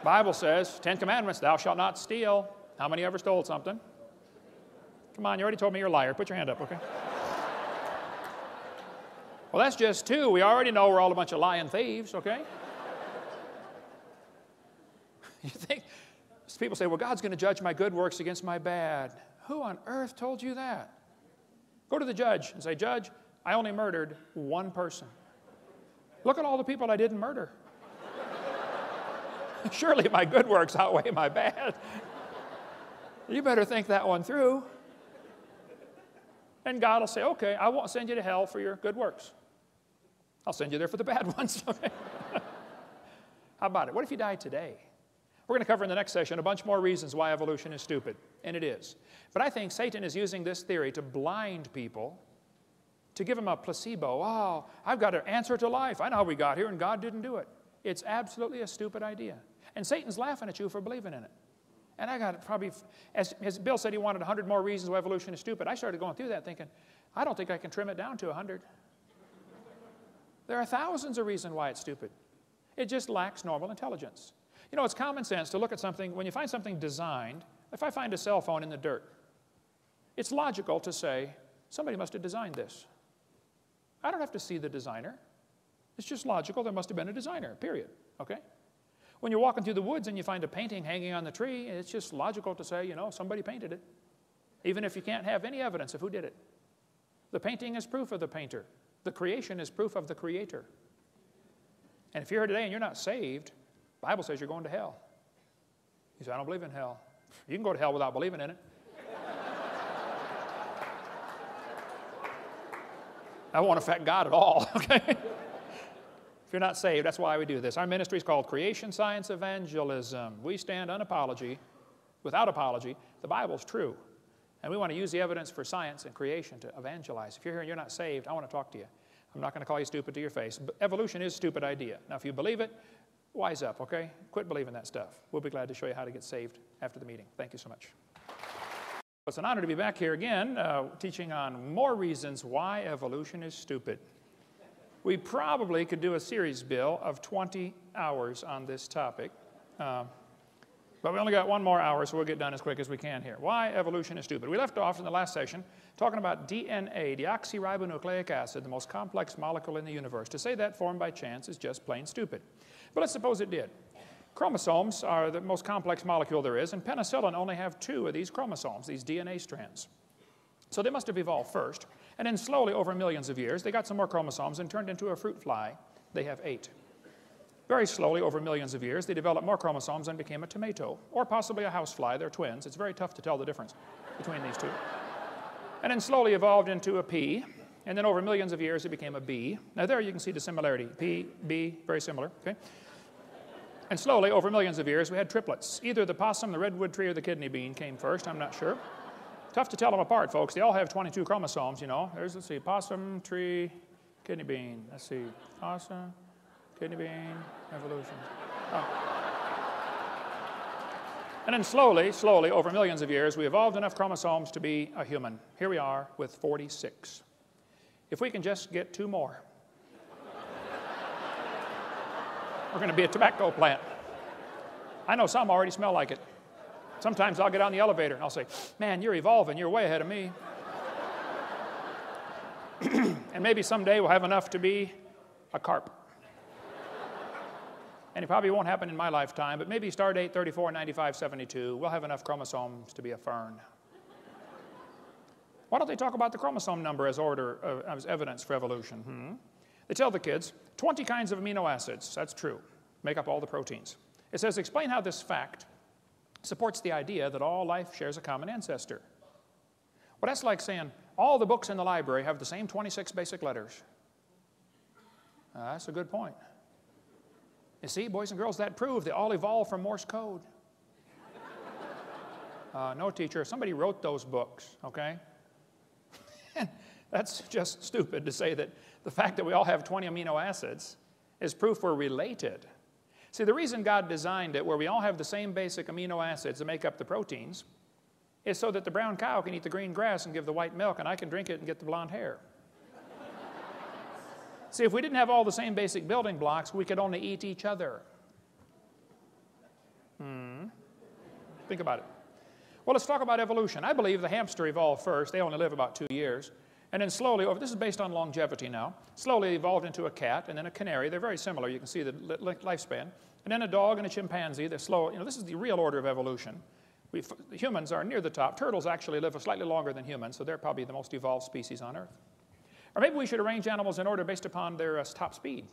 Bible says, 10 Commandments, thou shalt not steal. How many ever stole something? Come on, you already told me you're a liar. Put your hand up, okay? Well, that's just two. We already know we're all a bunch of lying thieves, okay? You think, people say, well, God's going to judge my good works against my bad. Who on earth told you that? Go to the judge and say, Judge, I only murdered one person. Look at all the people I didn't murder. Surely my good works outweigh my bad. You better think that one through. And God will say, okay, I won't send you to hell for your good works. I'll send you there for the bad ones. Okay? How about it? What if you died today? We're going to cover in the next session a bunch more reasons why evolution is stupid, and it is. But I think Satan is using this theory to blind people, to give them a placebo. Oh, I've got an answer to life. I know how we got here, and God didn't do it. It's absolutely a stupid idea. And Satan's laughing at you for believing in it. And I got probably, as Bill said he wanted 100 more reasons why evolution is stupid. I started going through that thinking, I don't think I can trim it down to 100. There are thousands of reasons why it's stupid. It just lacks normal intelligence. You know, it's common sense to look at something, when you find something designed, if I find a cell phone in the dirt, it's logical to say, somebody must have designed this. I don't have to see the designer. It's just logical, there must have been a designer, period, okay? When you're walking through the woods and you find a painting hanging on the tree, it's just logical to say, you know, somebody painted it, even if you can't have any evidence of who did it. The painting is proof of the painter. The creation is proof of the Creator. And if you're here today and you're not saved, the Bible says you're going to hell. You say, I don't believe in hell. You can go to hell without believing in it. That won't affect God at all, okay? If you're not saved, that's why we do this. Our ministry is called Creation Science Evangelism. We stand without apology. The Bible's true. And we want to use the evidence for science and creation to evangelize. If you're here and you're not saved, I want to talk to you. I'm not going to call you stupid to your face. But evolution is a stupid idea. Now, if you believe it, wise up, okay? Quit believing that stuff. We'll be glad to show you how to get saved after the meeting. Thank you so much. It's an honor to be back here again, teaching on more reasons why evolution is stupid. We probably could do a series, Bill, of 20 hours on this topic. But we only got one more hour, so we'll get done as quick as we can here. Why evolution is stupid. We left off in the last session talking about DNA, deoxyribonucleic acid, the most complex molecule in the universe. To say that formed by chance is just plain stupid. But let's suppose it did. Chromosomes are the most complex molecule there is, and penicillin only have 2 of these chromosomes, these DNA strands. So they must have evolved first, and then slowly over millions of years, they got some more chromosomes and turned into a fruit fly. They have 8. Very slowly, over millions of years, they developed more chromosomes and became a tomato, or possibly a housefly. They're twins. It's very tough to tell the difference between these two. And then slowly evolved into a pea, and then over millions of years, it became a bee. Now there you can see the similarity. Pea, bee, very similar, okay? And slowly, over millions of years, we had triplets. Either the possum, the redwood tree, or the kidney bean came first. I'm not sure. Tough to tell them apart, folks. They all have 22 chromosomes, you know. Let's see, possum, tree, kidney bean. Let's see, possum, Kidney bean, evolution. Oh. And then slowly, over millions of years, we evolved enough chromosomes to be a human. Here we are with 46. If we can just get 2 more, we're going to be a tobacco plant. I know some already smell like it. Sometimes I'll get on the elevator and I'll say, man, you're evolving, you're way ahead of me. And maybe someday we'll have enough to be a carp. And it probably won't happen in my lifetime, but maybe star date 34, 95, 72, we'll have enough chromosomes to be a fern. Why don't they talk about the chromosome number as as evidence for evolution? They tell the kids 20 kinds of amino acids, that's true, make up all the proteins. It says, explain how this fact supports the idea that all life shares a common ancestor. Well, that's like saying all the books in the library have the same 26 basic letters. That's a good point. You see, boys and girls, that proves they all evolved from Morse code. No, teacher, somebody wrote those books, okay? And that's just stupid to say that the fact that we all have 20 amino acids is proof we're related. See, the reason God designed it where we all have the same basic amino acids that make up the proteins is so that the brown cow can eat the green grass and give the white milk, and I can drink it and get the blonde hair. See, if we didn't have all the same basic building blocks, we could only eat each other. Think about it. Well, let's talk about evolution. I believe the hamster evolved first. They only live about 2 years. And then slowly, this is based on longevity now, slowly evolved into a cat and then a canary. They're very similar. You can see the lifespan. And then a dog and a chimpanzee. They're slow. You know, this is the real order of evolution. Humans are near the top. Turtles actually live slightly longer than humans, so they're probably the most evolved species on Earth. Or maybe we should arrange animals in order based upon their top speed.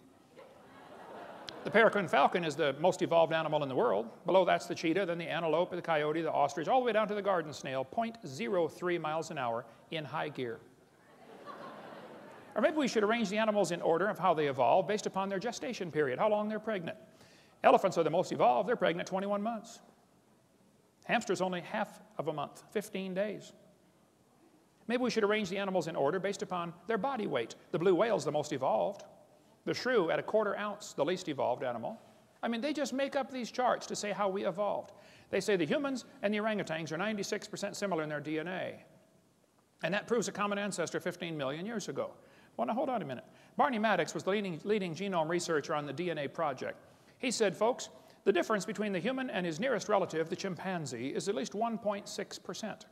The peregrine falcon is the most evolved animal in the world. Below that's the cheetah, then the antelope, the coyote, the ostrich, all the way down to the garden snail, 0.03 miles an hour in high gear. Or maybe we should arrange the animals in order of how they evolve based upon their gestation period, how long they're pregnant. Elephants are the most evolved. They're pregnant 21 months. Hamsters only half of a month, 15 days. Maybe we should arrange the animals in order based upon their body weight. The blue whale's the most evolved. The shrew at 1/4 ounce, the least evolved animal. I mean, they just make up these charts to say how we evolved. They say the humans and the orangutans are 96% similar in their DNA. And that proves a common ancestor 15 million years ago. Well, now hold on a minute. Barney Maddox was the leading genome researcher on the DNA project. He said, folks, the difference between the human and his nearest relative, the chimpanzee, is at least 1.6%.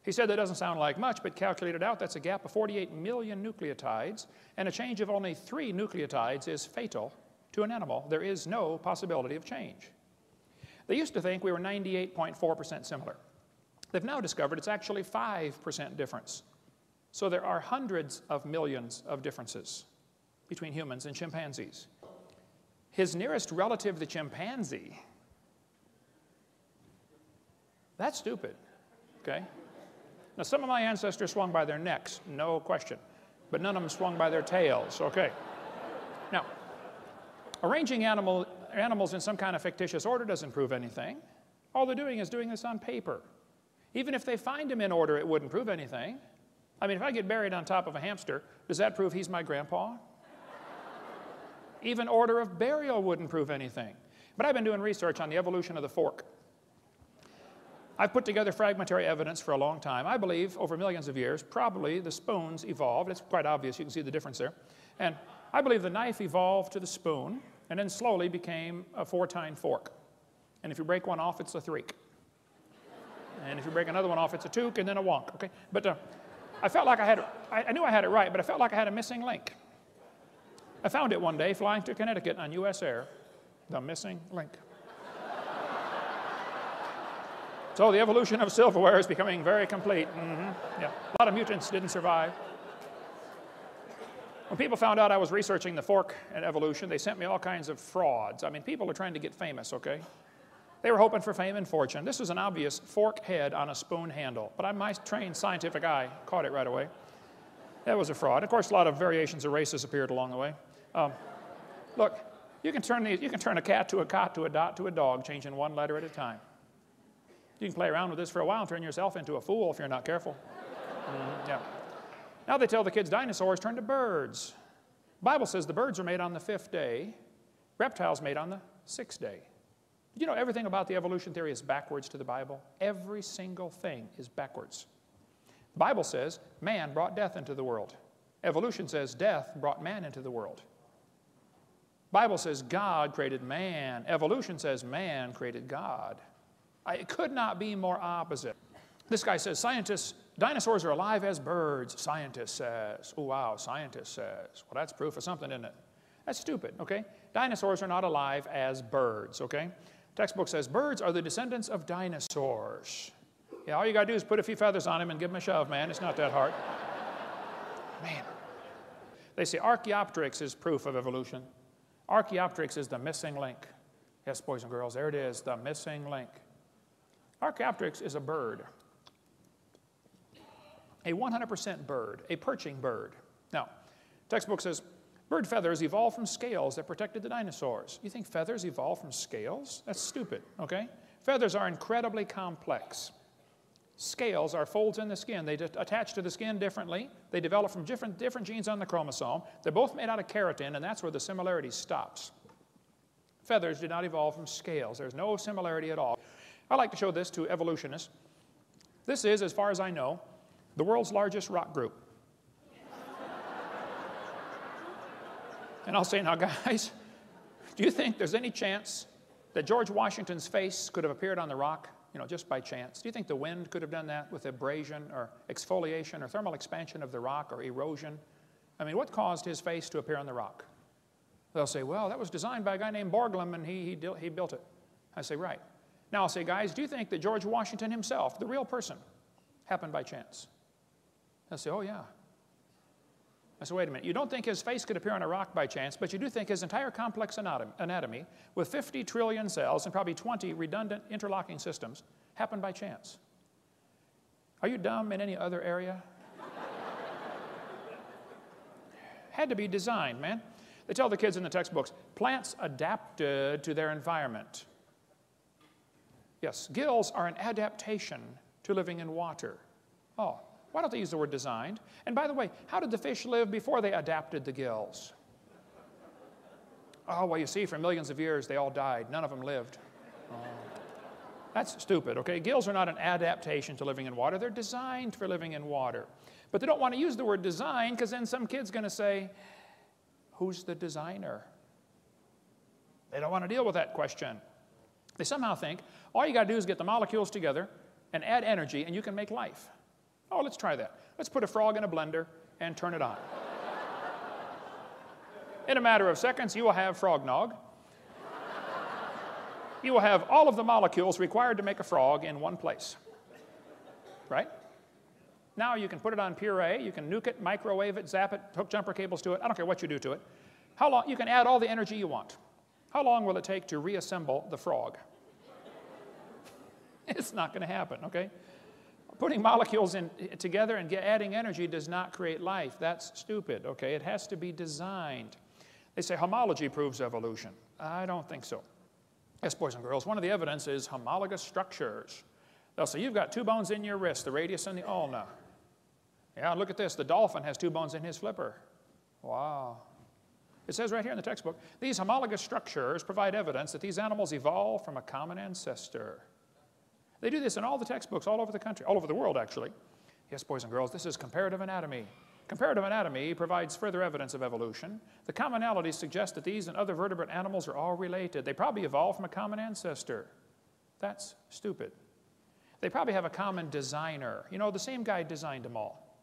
He said that doesn't sound like much, but calculated out, that's a gap of 48 million nucleotides, and a change of only 3 nucleotides is fatal to an animal. There is no possibility of change. They used to think we were 98.4% similar. They've now discovered it's actually 5% difference. So there are hundreds of millions of differences between humans and chimpanzees. His nearest relative, the chimpanzee, that's stupid, okay? Now, some of my ancestors swung by their necks, no question, but none of them swung by their tails, okay? Now, arranging animals in some kind of fictitious order doesn't prove anything. All they're doing is doing this on paper. Even if they find them in order, it wouldn't prove anything. I mean, if I get buried on top of a hamster, does that prove he's my grandpa? Even order of burial wouldn't prove anything. But I've been doing research on the evolution of the fork. I've put together fragmentary evidence for a long time. I believe over millions of years, probably the spoons evolved. It's quite obvious. You can see the difference there. And I believe the knife evolved to the spoon and then slowly became a 4-tine fork. And if you break one off, it's a threek. And if you break another one off, it's a toque and then a wonk. Okay? But I felt like I knew I had it right, but I felt like I had a missing link. I found it one day flying to Connecticut on U.S. Air, the missing link. So the evolution of silverware is becoming very complete. Yeah. A lot of mutants didn't survive. When people found out I was researching the fork and evolution, they sent me all kinds of frauds. I mean, people are trying to get famous, okay? They were hoping for fame and fortune. This was an obvious fork head on a spoon handle, but my trained scientific eye caught it right away. That was a fraud. Of course, a lot of variations of races appeared along the way. Look, you can turn a cat to a cot to a dot to a dog, changing one letter at a time. You can play around with this for a while and turn yourself into a fool if you're not careful. Yeah. Now they tell the kids dinosaurs turned to birds. The Bible says the birds are made on the 5th day, Reptiles made on the 6th day. You know, everything about the evolution theory is backwards to the Bible. Every single thing is backwards. The Bible says man brought death into the world. Evolution says death brought man into the world. The Bible says God created man. Evolution says man created God. It could not be more opposite. This guy says dinosaurs are alive as birds, scientist says. Oh, wow, scientist says. Well, that's proof of something, isn't it? That's stupid, okay? Dinosaurs are not alive as birds, okay? Textbook says birds are the descendants of dinosaurs. Yeah, all you got to do is put a few feathers on him and give him a shove, man. It's not that hard. Man. They say Archaeopteryx is proof of evolution. Archaeopteryx is the missing link. Yes, boys and girls, there it is, the missing link. Archaeopteryx is a bird. A 100% bird, a perching bird. Now, textbook says bird feathers evolved from scales that protected the dinosaurs. You think feathers evolved from scales? That's stupid, okay? Feathers are incredibly complex. Scales are folds in the skin. They attach to the skin differently. They develop from different genes on the chromosome. They're both made out of keratin, and that's where the similarity stops. Feathers did not evolve from scales. There's no similarity at all. I like to show this to evolutionists. This is, as far as I know, the world's largest rock group. And I'll say, now guys, do you think there's any chance that George Washington's face could have appeared on the rock, you know, just by chance? Do you think the wind could have done that with abrasion or exfoliation or thermal expansion of the rock or erosion? I mean, what caused his face to appear on the rock? They'll say, well, that was designed by a guy named Borglum, and he built it. I say, right. Now I'll say, guys, do you think that George Washington himself, the real person, happened by chance? They'll say, oh, yeah. I said, wait a minute. You don't think his face could appear on a rock by chance, but you do think his entire complex anatomy with 50 trillion cells and probably 20 redundant interlocking systems happened by chance. Are you dumb in any other area? Had to be designed, man. They tell the kids in the textbooks, plants adapted to their environment. Yes, gills are an adaptation to living in water. Oh. Why don't they use the word designed? And by the way, how did the fish live before they adapted the gills? Oh, well, you see, for millions of years, they all died. None of them lived. Oh. That's stupid, okay? Gills are not an adaptation to living in water. They're designed for living in water. But they don't want to use the word design because then some kid's going to say, who's the designer? They don't want to deal with that question. They somehow think all you got to do is get the molecules together and add energy and you can make life. Oh, let's try that. Let's put a frog in a blender and turn it on. In a matter of seconds, you will have frog nog. You will have all of the molecules required to make a frog in one place. Right? Now you can put it on puree, you can nuke it, microwave it, zap it, hook jumper cables to it. I don't care what you do to it. How long? You can add all the energy you want. How long will it take to reassemble the frog? It's not going to happen, okay? Putting molecules together and adding energy does not create life. That's stupid, okay? It has to be designed. They say homology proves evolution. I don't think so. Yes, boys and girls, one of the evidence is homologous structures. They'll say, you've got 2 bones in your wrist, the radius and the ulna. Yeah, look at this. The dolphin has 2 bones in his flipper. Wow. It says right here in the textbook, these homologous structures provide evidence that these animals evolved from a common ancestor. They do this in all the textbooks all over the country, all over the world, actually. Yes, boys and girls, this is comparative anatomy. Comparative anatomy provides further evidence of evolution. The commonalities suggest that these and other vertebrate animals are all related. They probably evolved from a common ancestor. That's stupid. They probably have a common designer. You know, the same guy designed them all.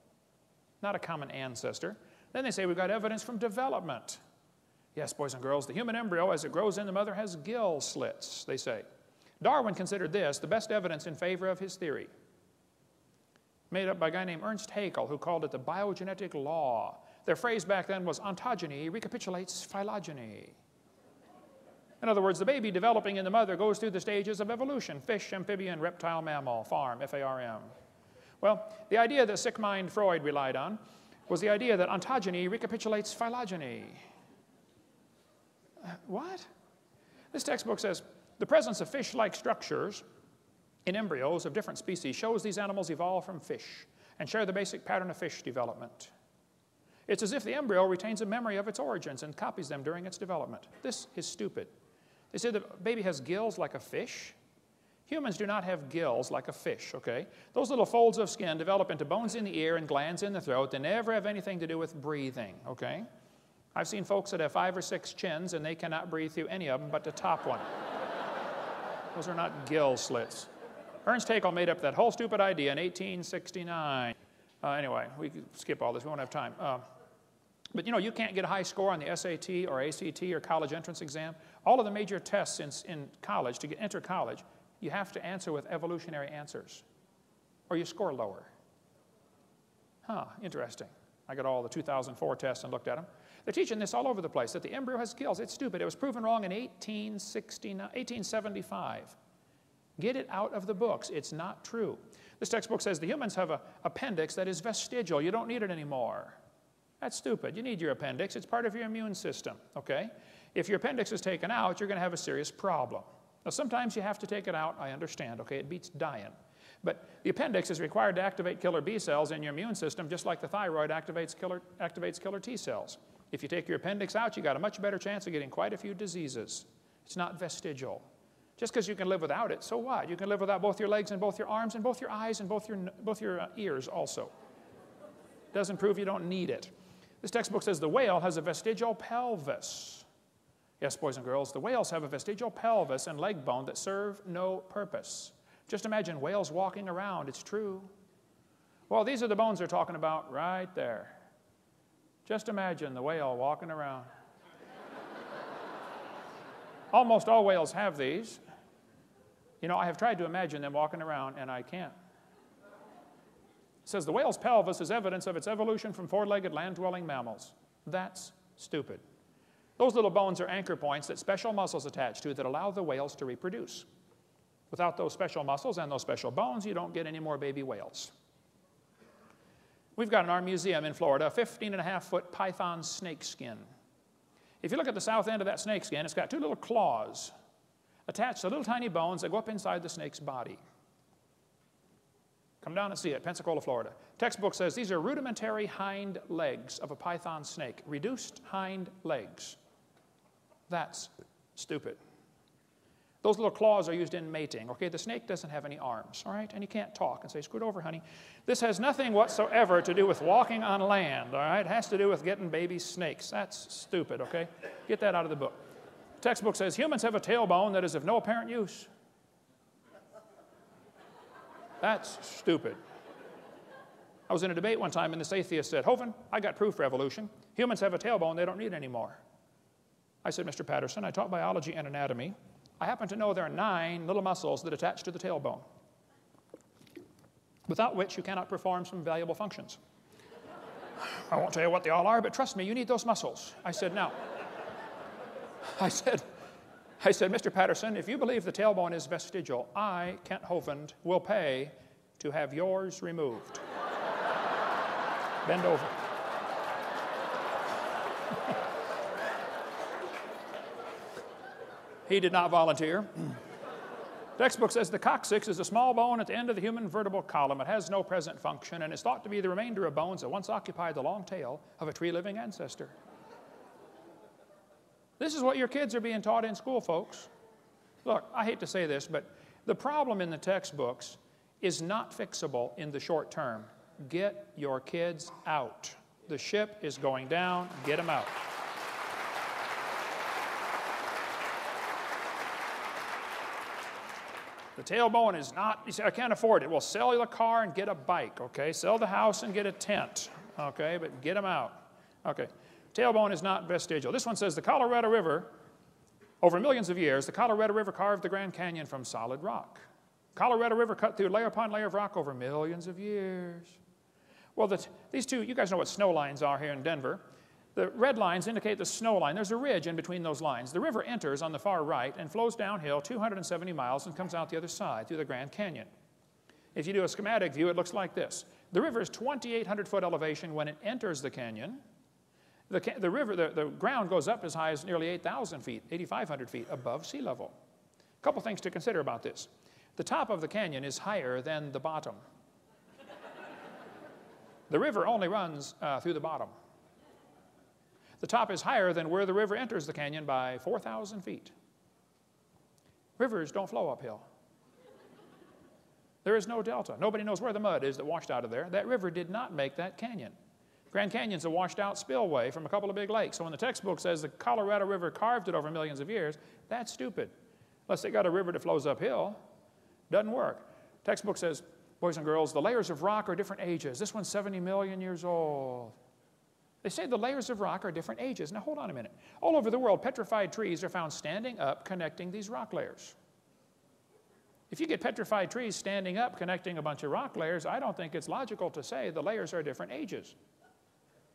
Not a common ancestor. Then they say we've got evidence from development. Yes, boys and girls, the human embryo, as it grows in the mother, has gill slits, they say. Darwin considered this the best evidence in favor of his theory, made up by a guy named Ernst Haeckel, who called it the biogenetic law. Their phrase back then was ontogeny recapitulates phylogeny. In other words, the baby developing in the mother goes through the stages of evolution: fish, amphibian, reptile, mammal, farm, F-A-R-M. Well, the idea that sick mind Freud relied on was the idea that ontogeny recapitulates phylogeny. What? This textbook says, the presence of fish-like structures in embryos of different species shows these animals evolved from fish and share the basic pattern of fish development. It's as if the embryo retains a memory of its origins and copies them during its development. This is stupid. They say the baby has gills like a fish. Humans do not have gills like a fish, okay? Those little folds of skin develop into bones in the ear and glands in the throat. They never have anything to do with breathing, okay? I've seen folks that have 5 or 6 chins and they cannot breathe through any of them but the top one. Those are not gill slits. Ernst Haeckel made up that whole stupid idea in 1869. Anyway, we can skip all this. We won't have time. But you know, you can't get a high score on the SAT or ACT or college entrance exam. All of the major tests in college, to enter college, you have to answer with evolutionary answers, or you score lower. Huh, interesting. I got all the 2004 tests and looked at them. They're teaching this all over the place, that the embryo has gills. It's stupid. It was proven wrong in 1875. Get it out of the books. It's not true. This textbook says the humans have an appendix that is vestigial. You don't need it anymore. That's stupid. You need your appendix. It's part of your immune system, okay? If your appendix is taken out, you're going to have a serious problem. Now, sometimes you have to take it out. I understand, okay? It beats dying. But the appendix is required to activate killer B cells in your immune system, just like the thyroid activates killer T cells. If you take your appendix out, you got a much better chance of getting quite a few diseases. It's not vestigial. Just because you can live without it, so what? You can live without both your legs and both your arms and both your eyes and both your ears also. Doesn't prove you don't need it. This textbook says the whale has a vestigial pelvis. Yes, boys and girls, the whales have a vestigial pelvis and leg bone that serve no purpose. Just imagine whales walking around. It's true. Well, these are the bones they're talking about right there. Just imagine the whale walking around. Almost all whales have these. You know, I have tried to imagine them walking around, and I can't. It says the whale's pelvis is evidence of its evolution from 4-legged land-dwelling mammals. That's stupid. Those little bones are anchor points that special muscles attach to that allow the whales to reproduce. Without those special muscles and those special bones, you don't get any more baby whales. We've got in our museum in Florida a 15.5-foot python snake skin. If you look at the south end of that snake skin, it's got 2 little claws attached to little tiny bones that go up inside the snake's body. Come down and see it, Pensacola, Florida. Textbook says these are rudimentary hind legs of a python snake, reduced hind legs. That's stupid. Those little claws are used in mating. Okay, the snake doesn't have any arms, all right? And you can't talk and say, scoot over, honey. This has nothing whatsoever to do with walking on land, all right? It has to do with getting baby snakes. That's stupid, okay? Get that out of the book. The textbook says humans have a tailbone that is of no apparent use. That's stupid. I was in a debate one time and this atheist said, Hovind, I got proof for evolution. Humans have a tailbone they don't need anymore. I said, Mr. Patterson, I taught biology and anatomy. I happen to know there are 9 little muscles that attach to the tailbone, without which you cannot perform some valuable functions. I won't tell you what they all are, but trust me, you need those muscles. I said, now, I said, Mr. Patterson, if you believe the tailbone is vestigial, I, Kent Hovind, will pay to have yours removed. Bend over. He did not volunteer. Textbook says the coccyx is a small bone at the end of the human vertebral column. It has no present function and is thought to be the remainder of bones that once occupied the long tail of a tree-living ancestor. This is what your kids are being taught in school, folks. Look, I hate to say this, but the problem in the textbooks is not fixable in the short term. Get your kids out. The ship is going down. Get them out. The tailbone is not, you say, I can't afford it. Well, sell the car and get a bike, okay? Sell the house and get a tent, okay? But get them out. Okay. Tailbone is not vestigial. This one says the Colorado River, over millions of years, the Colorado River carved the Grand Canyon from solid rock. Colorado River cut through layer upon layer of rock over millions of years. Well, these two, you guys know what snow lines are here in Denver. The red lines indicate the snow line. There's a ridge in between those lines. The river enters on the far right and flows downhill 270 miles and comes out the other side through the Grand Canyon. If you do a schematic view, it looks like this. The river is 2,800-foot elevation when it enters the canyon. The ground goes up as high as nearly 8,000 feet, 8,500 feet above sea level. A couple things to consider about this. The top of the canyon is higher than the bottom. The river only runs through the bottom. The top is higher than where the river enters the canyon by 4,000 feet. Rivers don't flow uphill. There is no delta. Nobody knows where the mud is that washed out of there. That river did not make that canyon. Grand Canyon's a washed out spillway from a couple of big lakes. So when the textbook says the Colorado River carved it over millions of years, that's stupid. Unless they got a river that flows uphill, doesn't work. Textbook says, boys and girls, the layers of rock are different ages. This one's 70 million years old. They say the layers of rock are different ages. Now hold on a minute. All over the world, petrified trees are found standing up connecting these rock layers. If you get petrified trees standing up connecting a bunch of rock layers, I don't think it's logical to say the layers are different ages.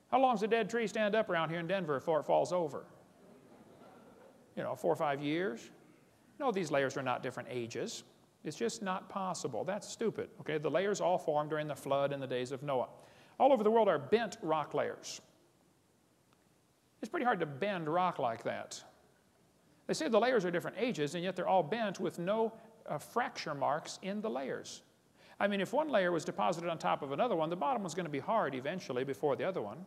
How long does a dead tree stand up around here in Denver before it falls over? 4 or 5 years? No, these layers are not different ages. It's just not possible. That's stupid. Okay, the layers all formed during the flood in the days of Noah. All over the world are bent rock layers. It's pretty hard to bend rock like that. They say the layers are different ages, and yet they're all bent with no fracture marks in the layers. I mean, if one layer was deposited on top of another one, the bottom was going to be hard eventually before the other one.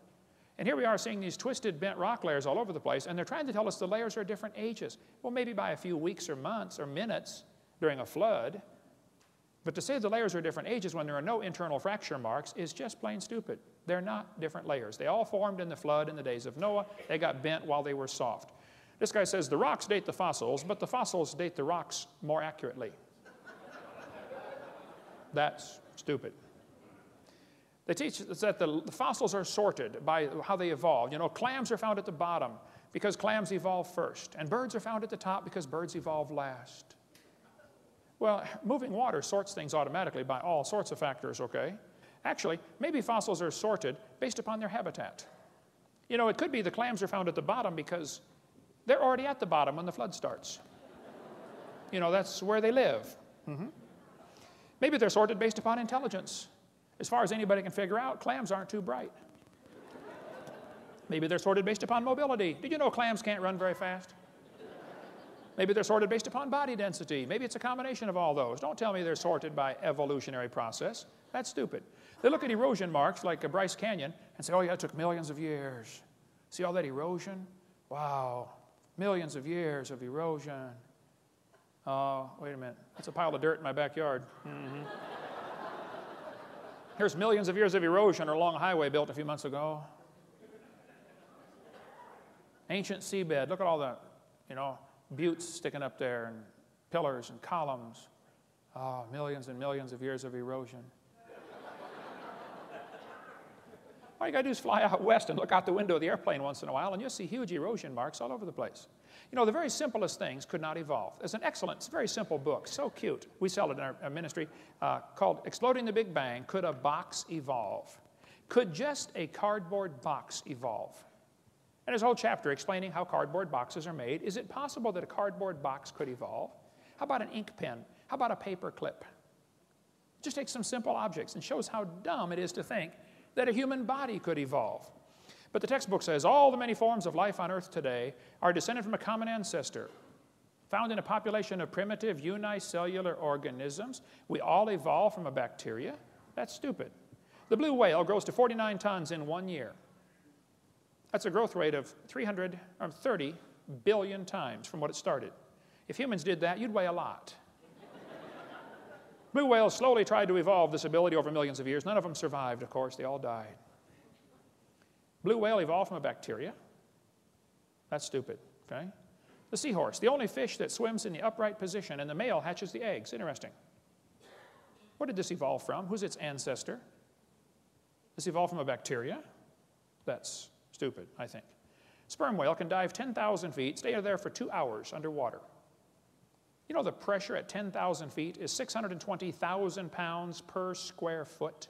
And here we are seeing these twisted, bent rock layers all over the place, and they're trying to tell us the layers are different ages. Well, maybe by a few weeks or months or minutes during a flood. But to say the layers are different ages when there are no internal fracture marks is just plain stupid. They're not different layers. They all formed in the flood in the days of Noah. They got bent while they were soft. This guy says the rocks date the fossils, but the fossils date the rocks more accurately. That's stupid. They teach us that the fossils are sorted by how they evolved. Clams are found at the bottom because clams evolved first, and birds are found at the top because birds evolved last. Well, moving water sorts things automatically by all sorts of factors, okay? Actually, maybe fossils are sorted based upon their habitat. It could be the clams are found at the bottom because they're already at the bottom when the flood starts. That's where they live. Maybe they're sorted based upon intelligence. As far as anybody can figure out, clams aren't too bright. Maybe they're sorted based upon mobility. Did you know clams can't run very fast? Maybe they're sorted based upon body density. Maybe it's a combination of all those. Don't tell me they're sorted by evolutionary process. That's stupid. They look at erosion marks like Bryce Canyon and say, oh yeah, it took millions of years. See all that erosion? Wow, millions of years of erosion. Oh, wait a minute. That's a pile of dirt in my backyard. Here's millions of years of erosion along a highway built a few months ago. Ancient seabed. Look at all the, buttes sticking up there and pillars and columns. Oh, millions and millions of years of erosion. All you got to do is fly out west and look out the window of the airplane once in a while, and you'll see huge erosion marks all over the place. The very simplest things could not evolve. There's an excellent, very simple book, so cute. We sell it in our ministry, called Exploding the Big Bang, Could a Box Evolve? Could just a cardboard box evolve? And there's a whole chapter explaining how cardboard boxes are made. Is it possible that a cardboard box could evolve? How about an ink pen? How about a paper clip? Just takes some simple objects and shows how dumb it is to think that a human body could evolve. But the textbook says all the many forms of life on Earth today are descended from a common ancestor, found in a population of primitive unicellular organisms. We all evolved from a bacteria. That's stupid. The blue whale grows to 49 tons in 1 year. That's a growth rate of 330 billion times from what it started. If humans did that, you'd weigh a lot. Blue whales slowly tried to evolve this ability over millions of years. None of them survived, of course. They all died. Blue whale evolved from a bacteria. That's stupid, okay? The seahorse, the only fish that swims in the upright position, and the male hatches the eggs. Interesting. Where did this evolve from? Who's its ancestor? This evolved from a bacteria? That's stupid, I think. Sperm whale can dive 10,000 feet, stay there for 2 hours underwater. The pressure at 10,000 feet is 620,000 pounds per square foot.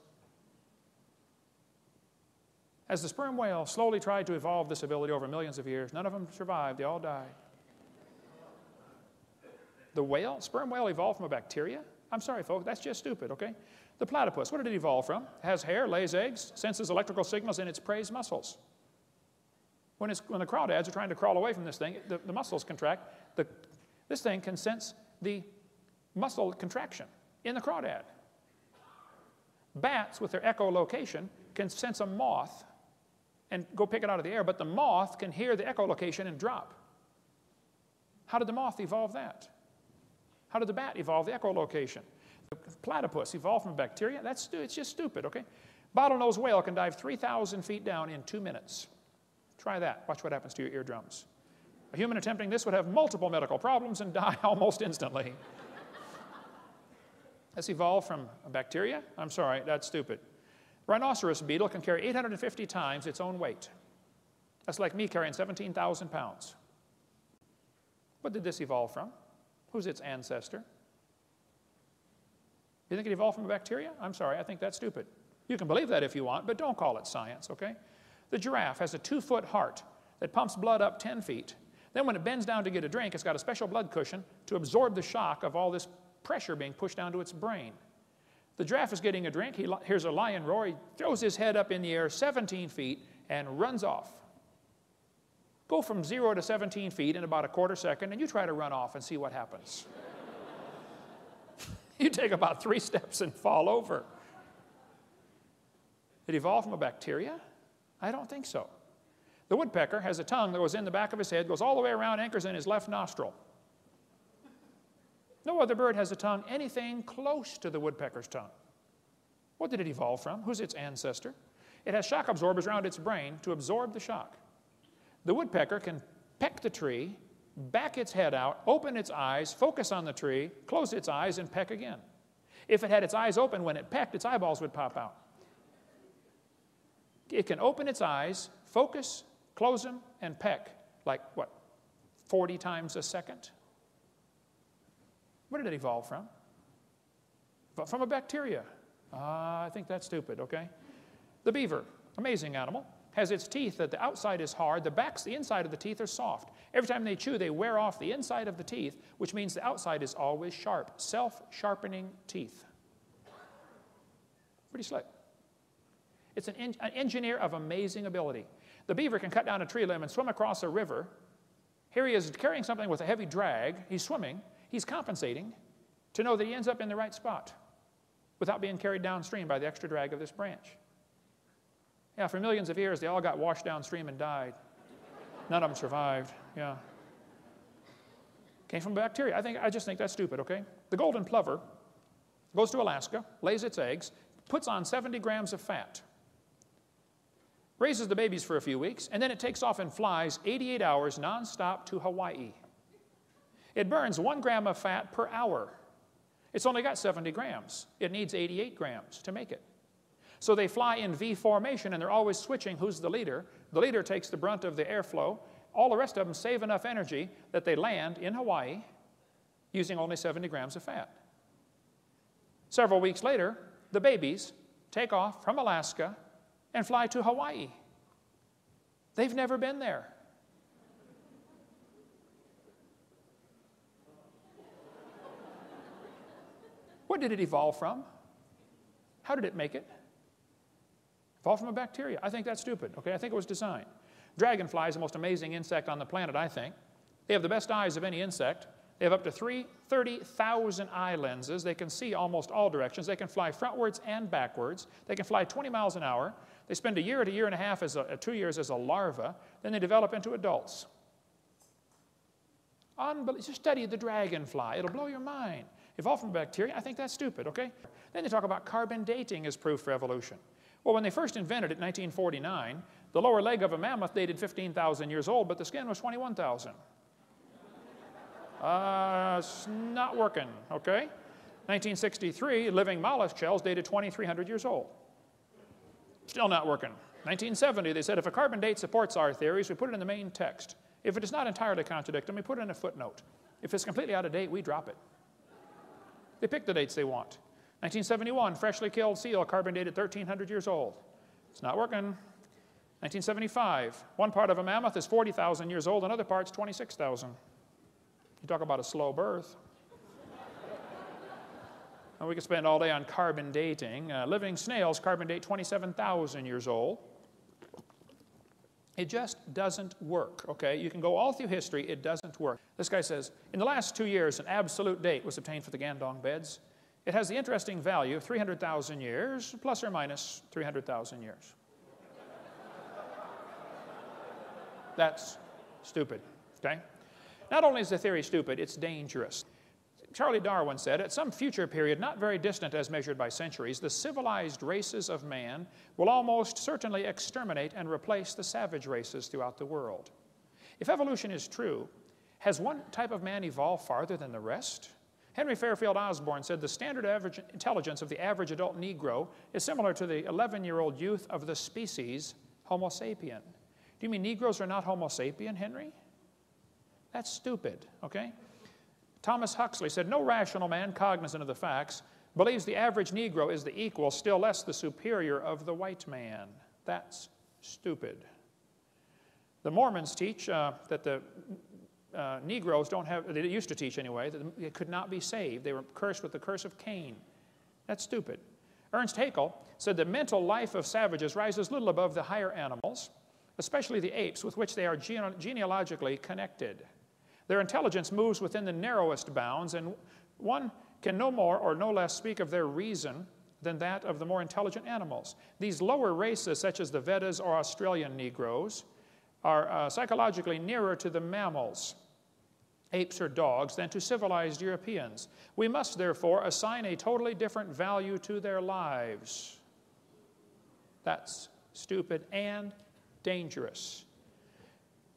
As the sperm whale slowly tried to evolve this ability over millions of years, none of them survived. They all died. The sperm whale evolved from a bacteria? I'm sorry, folks, that's just stupid, okay? The platypus, what did it evolve from? It has hair, lays eggs, senses electrical signals in its prey's muscles. When the crawdads are trying to crawl away from this thing, the muscles contract. This thing can sense the muscle contraction in the crawdad. Bats, with their echolocation, can sense a moth and go pick it out of the air, but the moth can hear the echolocation and drop. How did the moth evolve that? How did the bat evolve the echolocation? The platypus evolved from a bacteria? It's just stupid, okay? Bottlenose whale can dive 3,000 feet down in 2 minutes. Try that. Watch what happens to your eardrums. A human attempting this would have multiple medical problems and die almost instantly. This evolved from a bacteria? I'm sorry, that's stupid. Rhinoceros beetle can carry 850 times its own weight. That's like me carrying 17,000 pounds. What did this evolve from? Who's its ancestor? You think it evolved from a bacteria? I'm sorry, I think that's stupid. You can believe that if you want, but don't call it science, okay? The giraffe has a 2-foot heart that pumps blood up 10 feet. Then when it bends down to get a drink, it's got a special blood cushion to absorb the shock of all this pressure being pushed down to its brain. The giraffe is getting a drink. He hears a lion roar. He throws his head up in the air 17 feet and runs off. Go from 0 to 17 feet in about a quarter second, and you try to run off and see what happens. You take about 3 steps and fall over. It evolved from a bacteria? I don't think so. The woodpecker has a tongue that goes in the back of his head, goes all the way around, anchors in his left nostril. No other bird has a tongue anything close to the woodpecker's tongue. What did it evolve from? Who's its ancestor? It has shock absorbers around its brain to absorb the shock. The woodpecker can peck the tree, back its head out, open its eyes, focus on the tree, close its eyes, and peck again. If it had its eyes open when it pecked, its eyeballs would pop out. It can open its eyes, focus, close them, and peck, like, 40 times a second? Where did it evolve from? From a bacteria. I think that's stupid, okay? The beaver, amazing animal, has its teeth that the outside is hard, the inside of the teeth are soft. Every time they chew, they wear off the inside of the teeth, which means the outside is always sharp. Self-sharpening teeth. Pretty slick. It's an engineer of amazing ability. The beaver can cut down a tree limb and swim across a river. Here he is carrying something with a heavy drag. He's swimming. He's compensating to know that he ends up in the right spot without being carried downstream by the extra drag of this branch. Yeah, for millions of years, they all got washed downstream and died. None of them survived, yeah. Came from bacteria. I just think that's stupid, okay? The golden plover goes to Alaska, lays its eggs, puts on 70 grams of fat, raises the babies for a few weeks, and then it takes off and flies 88 hours nonstop to Hawaii. It burns 1 gram of fat per hour. It's only got 70 grams. It needs 88 grams to make it. So they fly in V formation, and they're always switching who's the leader. The leader takes the brunt of the airflow. All the rest of them save enough energy that they land in Hawaii using only 70 grams of fat. Several weeks later, the babies take off from Alaska and fly to Hawaii. They've never been there. What did it evolve from? How did it make it? Evolved from a bacteria. I think that's stupid, okay? I think it was designed. Dragonfly is the most amazing insect on the planet, I think. They have the best eyes of any insect. They have up to 30,000 eye lenses. They can see almost all directions. They can fly frontwards and backwards. They can fly 20 miles an hour. They spend a year to 1.5 years, 2 years as a larva. Then they develop into adults. Just study the dragonfly. It'll blow your mind. Evolved from bacteria? I think that's stupid, okay? Then they talk about carbon dating as proof for evolution. Well, when they first invented it in 1949, the lower leg of a mammoth dated 15,000 years old, but the skin was 21,000. It's not working, okay? 1963, living mollusk shells dated 2,300 years old. Still not working. 1970, they said if a carbon date supports our theories, we put it in the main text. If it does not entirely contradict them, we put it in a footnote. If it's completely out of date, we drop it. They pick the dates they want. 1971, freshly killed seal, carbon dated 1,300 years old. It's not working. 1975, one part of a mammoth is 40,000 years old, another part's 26,000. You talk about a slow birth. And we could spend all day on carbon dating. Living snails carbon date 27,000 years old. It just doesn't work, okay? You can go all through history, it doesn't work. This guy says, in the last 2 years, an absolute date was obtained for the Gandong beds. It has the interesting value of 300,000 years, plus or minus 300,000 years. That's stupid, okay? Not only is the theory stupid, it's dangerous. Charles Darwin said, at some future period, not very distant as measured by centuries, the civilized races of man will almost certainly exterminate and replace the savage races throughout the world. If evolution is true, has one type of man evolved farther than the rest? Henry Fairfield Osborn said the standard average intelligence of the average adult Negro is similar to the 11-year-old youth of the species Homo sapien. Do you mean Negroes are not Homo sapien, Henry? That's stupid, okay? Thomas Huxley said, no rational man cognizant of the facts believes the average Negro is the equal, still less the superior of the white man. That's stupid. The Mormons teach that the Negroes don't have, they used to teach anyway, that they could not be saved. They were cursed with the curse of Cain. That's stupid. Ernst Haeckel said the mental life of savages rises little above the higher animals, especially the apes, with which they are genealogically connected. Their intelligence moves within the narrowest bounds, and one can no more or no less speak of their reason than that of the more intelligent animals. These lower races, such as the Vedas or Australian Negroes, are psychologically nearer to the mammals, apes or dogs, than to civilized Europeans. We must, therefore, assign a totally different value to their lives. That's stupid and dangerous.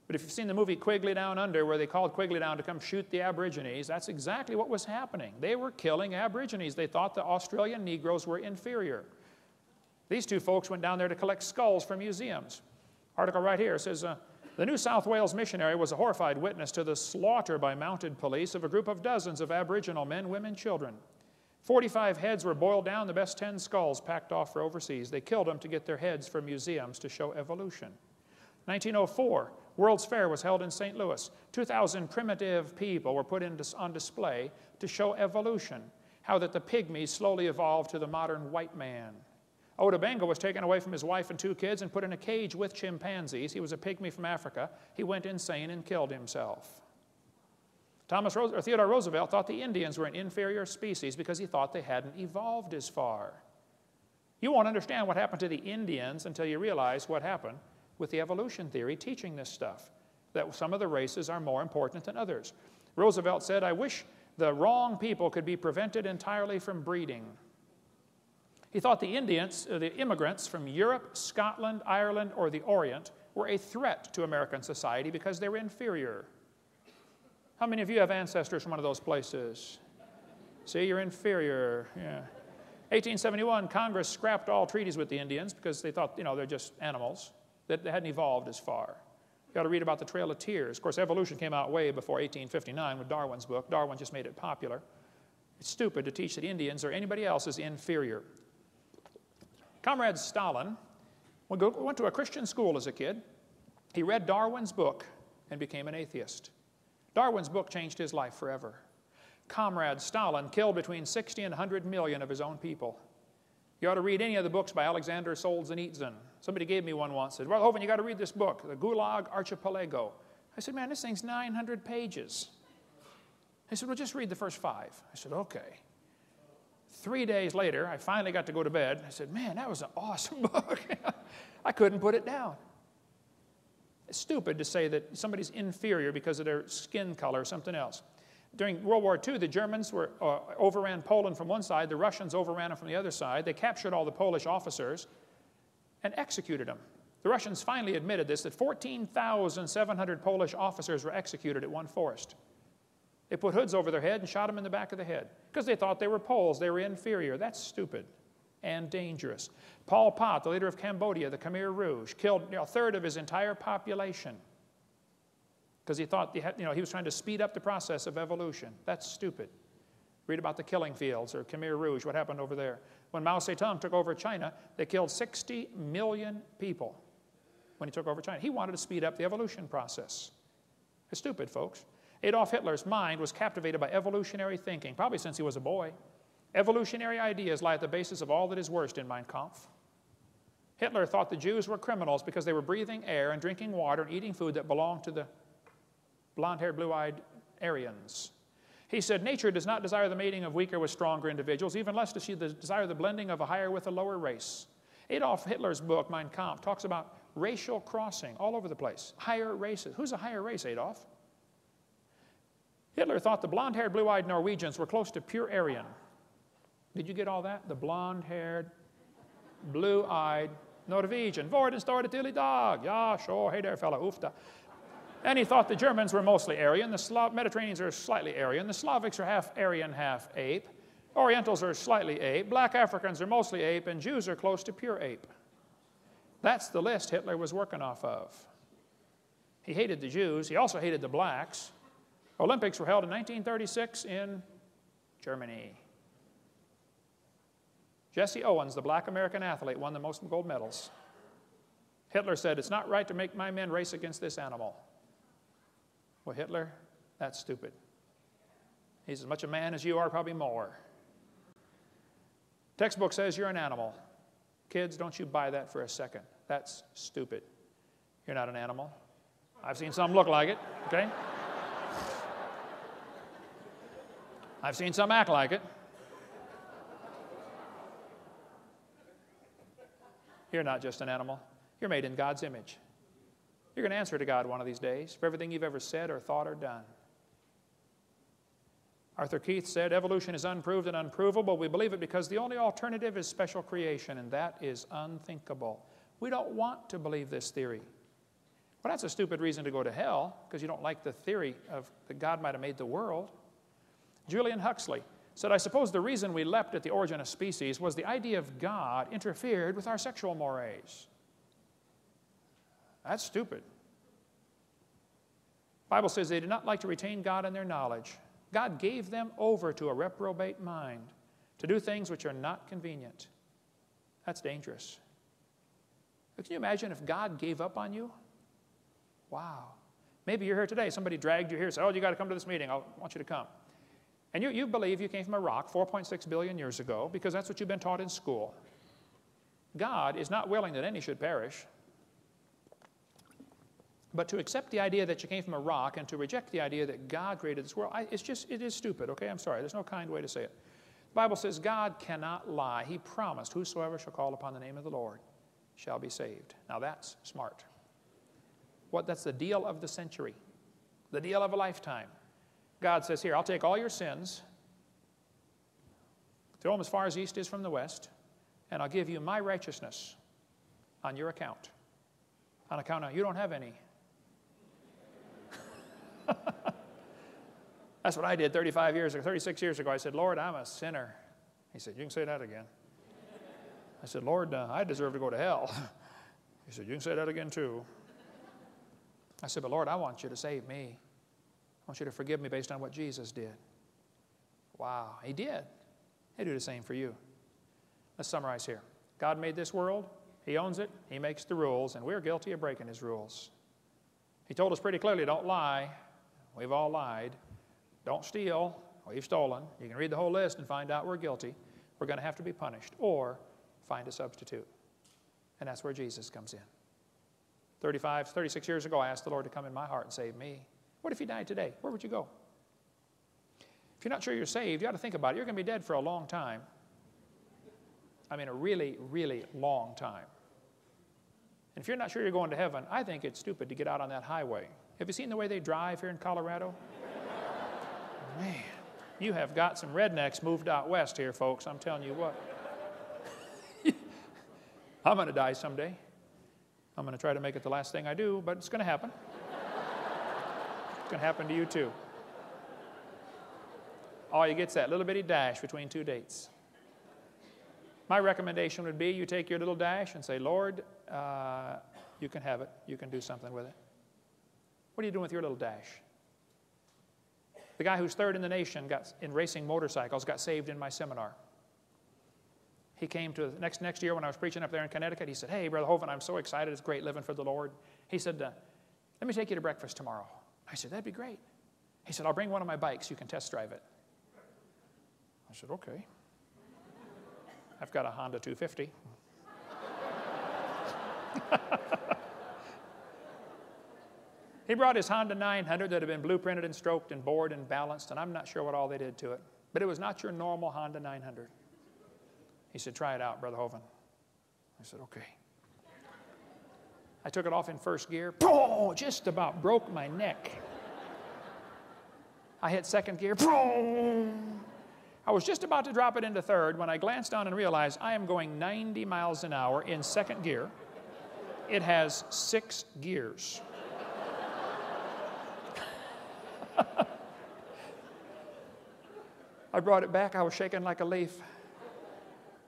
But if you've seen the movie Quigley Down Under, where they called Quigley down to come shoot the Aborigines, that's exactly what was happening. They were killing Aborigines. They thought the Australian Negroes were inferior. These two folks went down there to collect skulls for museums. Article right here says, the New South Wales missionary was a horrified witness to the slaughter by mounted police of a group of dozens of Aboriginal men, women, children. 45 heads were boiled down, the best 10 skulls packed off for overseas. They killed them to get their heads for museums to show evolution. 1904, World's Fair was held in St. Louis. 2,000 primitive people were put on display to show evolution, how that the pygmies slowly evolved to the modern white man. Oda Benga was taken away from his wife and 2 kids and put in a cage with chimpanzees. He was a pygmy from Africa. He went insane and killed himself. Theodore Roosevelt thought the Indians were an inferior species because he thought they hadn't evolved as far. You won't understand what happened to the Indians until you realize what happened with the evolution theory teaching this stuff, that some of the races are more important than others. Roosevelt said, I wish the wrong people could be prevented entirely from breeding. He thought the immigrants from Europe, Scotland, Ireland, or the Orient were a threat to American society because they were inferior. How many of you have ancestors from one of those places? See, you're inferior. Yeah. 1871, Congress scrapped all treaties with the Indians because they thought, they're just animals, that they hadn't evolved as far. You got to read about the Trail of Tears. Of course, evolution came out way before 1859 with Darwin's book. Darwin just made it popular. It's stupid to teach that Indians or anybody else is inferior. Comrade Stalin went to a Christian school as a kid. He read Darwin's book and became an atheist. Darwin's book changed his life forever. Comrade Stalin killed between 60 and 100 million of his own people. You ought to read any of the books by Alexander Solzhenitsyn. Somebody gave me one once, said, well, Hovind, you got to read this book, The Gulag Archipelago. I said, man, this thing's 900 pages. He said, well, just read the first 5. I said, okay. 3 days later, I finally got to go to bed. I said, man, that was an awesome book. I couldn't put it down. It's stupid to say that somebody's inferior because of their skin color or something else. During World War II, the Germans overran Poland from one side, the Russians overran them from the other side. They captured all the Polish officers and executed them. The Russians finally admitted this, that 14,700 Polish officers were executed at one forest. They put hoods over their head and shot them in the back of the head because they thought they were Poles, they were inferior. That's stupid and dangerous. Pol Pot, the leader of Cambodia, the Khmer Rouge, killed a third of his entire population because he thought he was trying to speed up the process of evolution. That's stupid. Read about the killing fields or Khmer Rouge, what happened over there. When Mao Zedong took over China, they killed 60 million people when he took over China. He wanted to speed up the evolution process. It's stupid, folks. Adolf Hitler's mind was captivated by evolutionary thinking, probably since he was a boy. Evolutionary ideas lie at the basis of all that is worst in Mein Kampf. Hitler thought the Jews were criminals because they were breathing air and drinking water and eating food that belonged to the blonde-haired, blue-eyed Aryans. He said, nature does not desire the mating of weaker with stronger individuals, even less does she desire the blending of a higher with a lower race. Adolf Hitler's book, Mein Kampf, talks about racial crossing all over the place. Higher races. Who's a higher race, Adolf? Hitler thought the blonde-haired, blue-eyed Norwegians were close to pure Aryan. Did you get all that? The blonde-haired, blue-eyed Norwegian. Vorden står det till idag. Ja, sure. Hey there, fella. Ufta. And he thought the Germans were mostly Aryan. The Mediterraneans are slightly Aryan. The Slavics are half Aryan, half ape. Orientals are slightly ape. Black Africans are mostly ape. And Jews are close to pure ape. That's the list Hitler was working off of. He hated the Jews. He also hated the blacks. Olympics were held in 1936 in Germany. Jesse Owens, the black American athlete, won the most gold medals. Hitler said, it's not right to make my men race against this animal. Well, Hitler, that's stupid. He's as much a man as you are, probably more. Textbook says you're an animal. Kids, don't you buy that for a second. That's stupid. You're not an animal. I've seen some look like it, okay? I've seen some act like it. You're not just an animal. You're made in God's image. You're going to answer to God one of these days for everything you've ever said or thought or done. Arthur Keith said, evolution is unproved and unprovable. We believe it because the only alternative is special creation, and that is unthinkable. We don't want to believe this theory. Well, that's a stupid reason to go to hell, because you don't like the theory of that God might have made the world. Julian Huxley said, I suppose the reason we leapt at the origin of species was the idea of God interfered with our sexual mores. That's stupid. The Bible says they did not like to retain God in their knowledge. God gave them over to a reprobate mind to do things which are not convenient. That's dangerous. But can you imagine if God gave up on you? Wow. Maybe you're here today. Somebody dragged you here and said, oh, you got to come to this meeting. I want you to come. And you believe you came from a rock 4.6 billion years ago because that's what you've been taught in school. God is not willing that any should perish. But to accept the idea that you came from a rock and to reject the idea that God created this world, it is stupid, okay? I'm sorry. There's no kind way to say it. The Bible says God cannot lie. He promised, whosoever shall call upon the name of the Lord shall be saved. Now that's smart. That's the deal of the century, the deal of a lifetime. God says, here, I'll take all your sins, throw them as far as the east is from the west, and I'll give you my righteousness on your account. On account of you don't have any. That's what I did 36 years ago. I said, Lord, I'm a sinner. He said, you can say that again. I said, Lord, I deserve to go to hell. He said, you can say that again too. I said, but Lord, I want you to save me. I want you to forgive me based on what Jesus did. Wow, he did. He'll do the same for you. Let's summarize here. God made this world. He owns it. He makes the rules, and we're guilty of breaking his rules. He told us pretty clearly, don't lie. We've all lied. Don't steal. We've stolen. You can read the whole list and find out we're guilty. We're going to have to be punished or find a substitute. And that's where Jesus comes in. 36 years ago, I asked the Lord to come in my heart and save me. What if you died today? Where would you go? If you're not sure you're saved, you ought to think about it. You're going to be dead for a long time. I mean, a really, really long time. And if you're not sure you're going to heaven, I think it's stupid to get out on that highway. Have you seen the way they drive here in Colorado? Man, you have got some rednecks moved out west here, folks. I'm telling you what. I'm going to die someday. I'm going to try to make it the last thing I do, but it's going to happen. It's going to happen to you too. All you get's that little bitty dash between two dates. My recommendation would be you take your little dash and say, Lord, you can have it. You can do something with it. What are you doing with your little dash? The guy who's third in the nation in racing motorcycles got saved in my seminar. He came to next year when I was preaching up there in Connecticut. He said, hey, Brother Hovind, I'm so excited. It's great living for the Lord. He said, let me take you to breakfast tomorrow. I said, that'd be great. He said, I'll bring one of my bikes. You can test drive it. I said, okay. I've got a Honda 250. He brought his Honda 900 that had been blueprinted and stroked and bored and balanced, and I'm not sure what all they did to it. But it was not your normal Honda 900. He said, try it out, Brother Hovind. I said, okay. I took it off in first gear. Boom! Just about broke my neck. I hit second gear. Boom! I was just about to drop it into third when I glanced down and realized I am going 90 miles an hour in second gear. It has 6 gears. I brought it back. I was shaking like a leaf.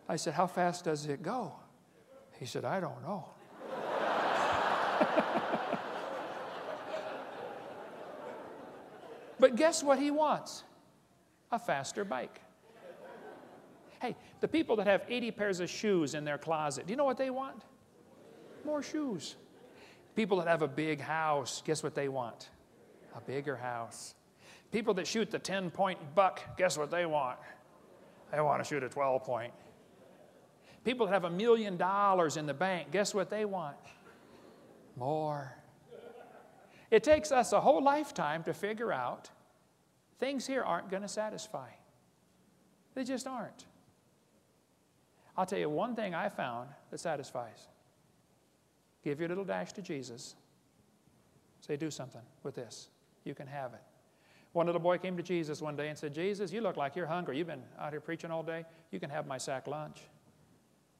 I said, how fast does it go? He said, I don't know. But guess what he wants? A faster bike. Hey, the people that have 80 pairs of shoes in their closet, do you know what they want? More shoes. People that have a big house, guess what they want? A bigger house. People that shoot the 10-point buck, guess what they want? They want to shoot a 12-point. People that have $1 million in the bank, guess what they want? More. It takes us a whole lifetime to figure out things here aren't going to satisfy. They just aren't. I'll tell you one thing I found that satisfies. Give your little dash to Jesus. Say, do something with this. You can have it. One little boy came to Jesus one day and said, Jesus, you look like you're hungry. You've been out here preaching all day. You can have my sack lunch.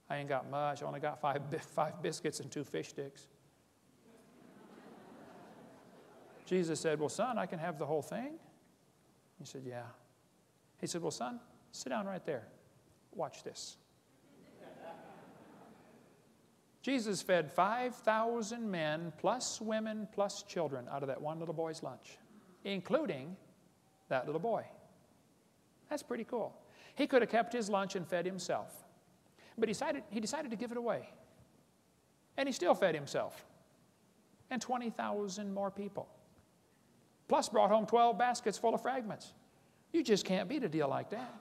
I ain't got much. I only got five biscuits and 2 fish sticks. Jesus said, well, son, I can have the whole thing. He said, yeah. He said, well, son, sit down right there. Watch this. Jesus fed 5,000 men, plus women, plus children out of that one little boy's lunch, including that little boy. That's pretty cool. He could have kept his lunch and fed himself, but he decided to give it away. And he still fed himself and 20,000 more people, plus brought home 12 baskets full of fragments. You just can't beat a deal like that.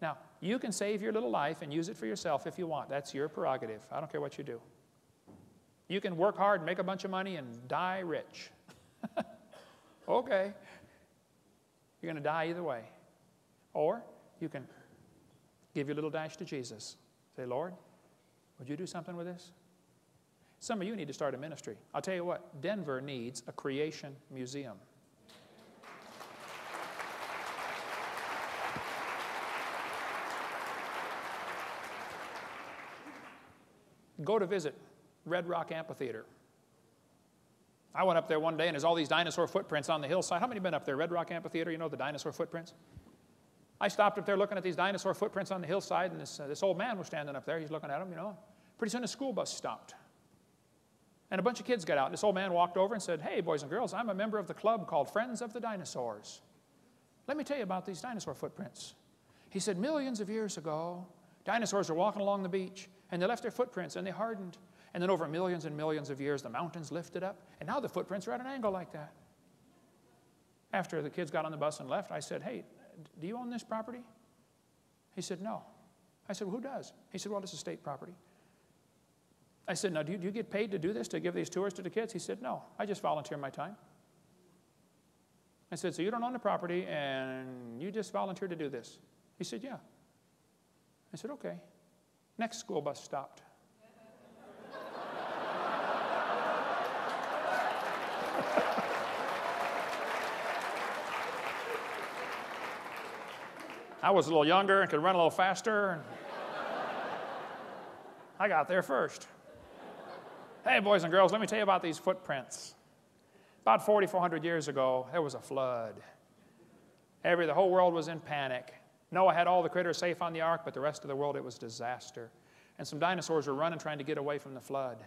Now, you can save your little life and use it for yourself if you want. That's your prerogative. I don't care what you do. You can work hard and make a bunch of money and die rich. Okay. You're going to die either way. Or you can give your little dash to Jesus. Say, Lord, would you do something with this? Some of you need to start a ministry. I'll tell you what, Denver needs a creation museum. Go to visit Red Rock Amphitheater. I went up there one day and there's all these dinosaur footprints on the hillside. How many have been up there? Red Rock Amphitheater, you know the dinosaur footprints? I stopped up there looking at these dinosaur footprints on the hillside, and this old man was standing up there. He's looking at them, you know. Pretty soon a school bus stopped. And a bunch of kids got out. This old man walked over and said, hey, boys and girls, I'm a member of the club called Friends of the Dinosaurs. Let me tell you about these dinosaur footprints. He said, millions of years ago, dinosaurs were walking along the beach, and they left their footprints, and they hardened. And then over millions and millions of years, the mountains lifted up, and now the footprints are at an angle like that. After the kids got on the bus and left, I said, hey, do you own this property? He said, no. I said, well, who does? He said, well, this is state property. I said, now, do you get paid to do this, to give these tours to the kids? He said, no, I just volunteer my time. I said, so you don't own the property, and you just volunteer to do this? He said, yeah. I said, okay. Next school bus stopped. I was a little younger and could run a little faster. I got there first. Hey, boys and girls, let me tell you about these footprints. About 4,400 years ago, there was a flood. The whole world was in panic. Noah had all the critters safe on the ark, but the rest of the world, it was disaster. And some dinosaurs were running, trying to get away from the flood.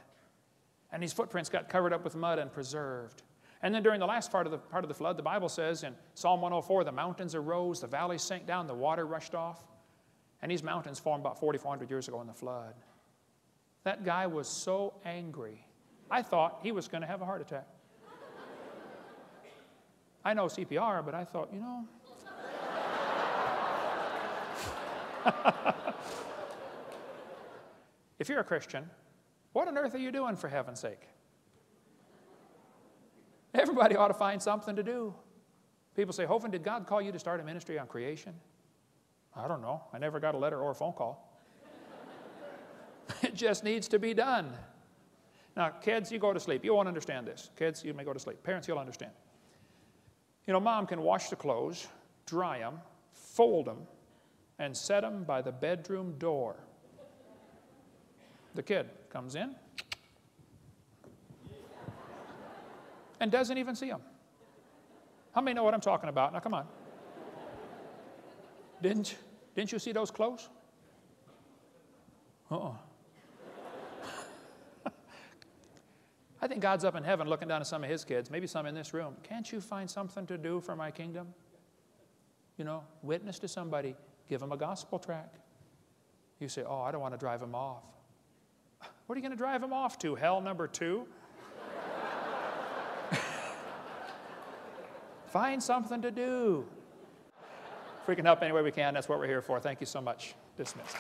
And these footprints got covered up with mud and preserved. And then during the last part of the flood, the Bible says in Psalm 104, the mountains arose, the valleys sank down, the water rushed off. And these mountains formed about 4,400 years ago in the flood. That guy was so angry, I thought he was going to have a heart attack. I know CPR, but I thought, you know. If you're a Christian, what on earth are you doing for heaven's sake? Everybody ought to find something to do. People say, Hovind, did God call you to start a ministry on creation? I don't know. I never got a letter or a phone call. It just needs to be done. Now, kids, you go to sleep. You won't understand this. Kids, you may go to sleep. Parents, you'll understand. You know, mom can wash the clothes, dry them, fold them, and set them by the bedroom door. The kid comes in and doesn't even see them. How many know what I'm talking about? Now, come on. Didn't you see those clothes? I think God's up in heaven looking down at some of his kids, maybe some in this room. Can't you find something to do for my kingdom? You know, witness to somebody. Give them a gospel tract. You say, oh, I don't want to drive them off. What are you going to drive them off to? Hell number 2? Find something to do. If we can help any way we can, that's what we're here for. Thank you so much. Dismissed.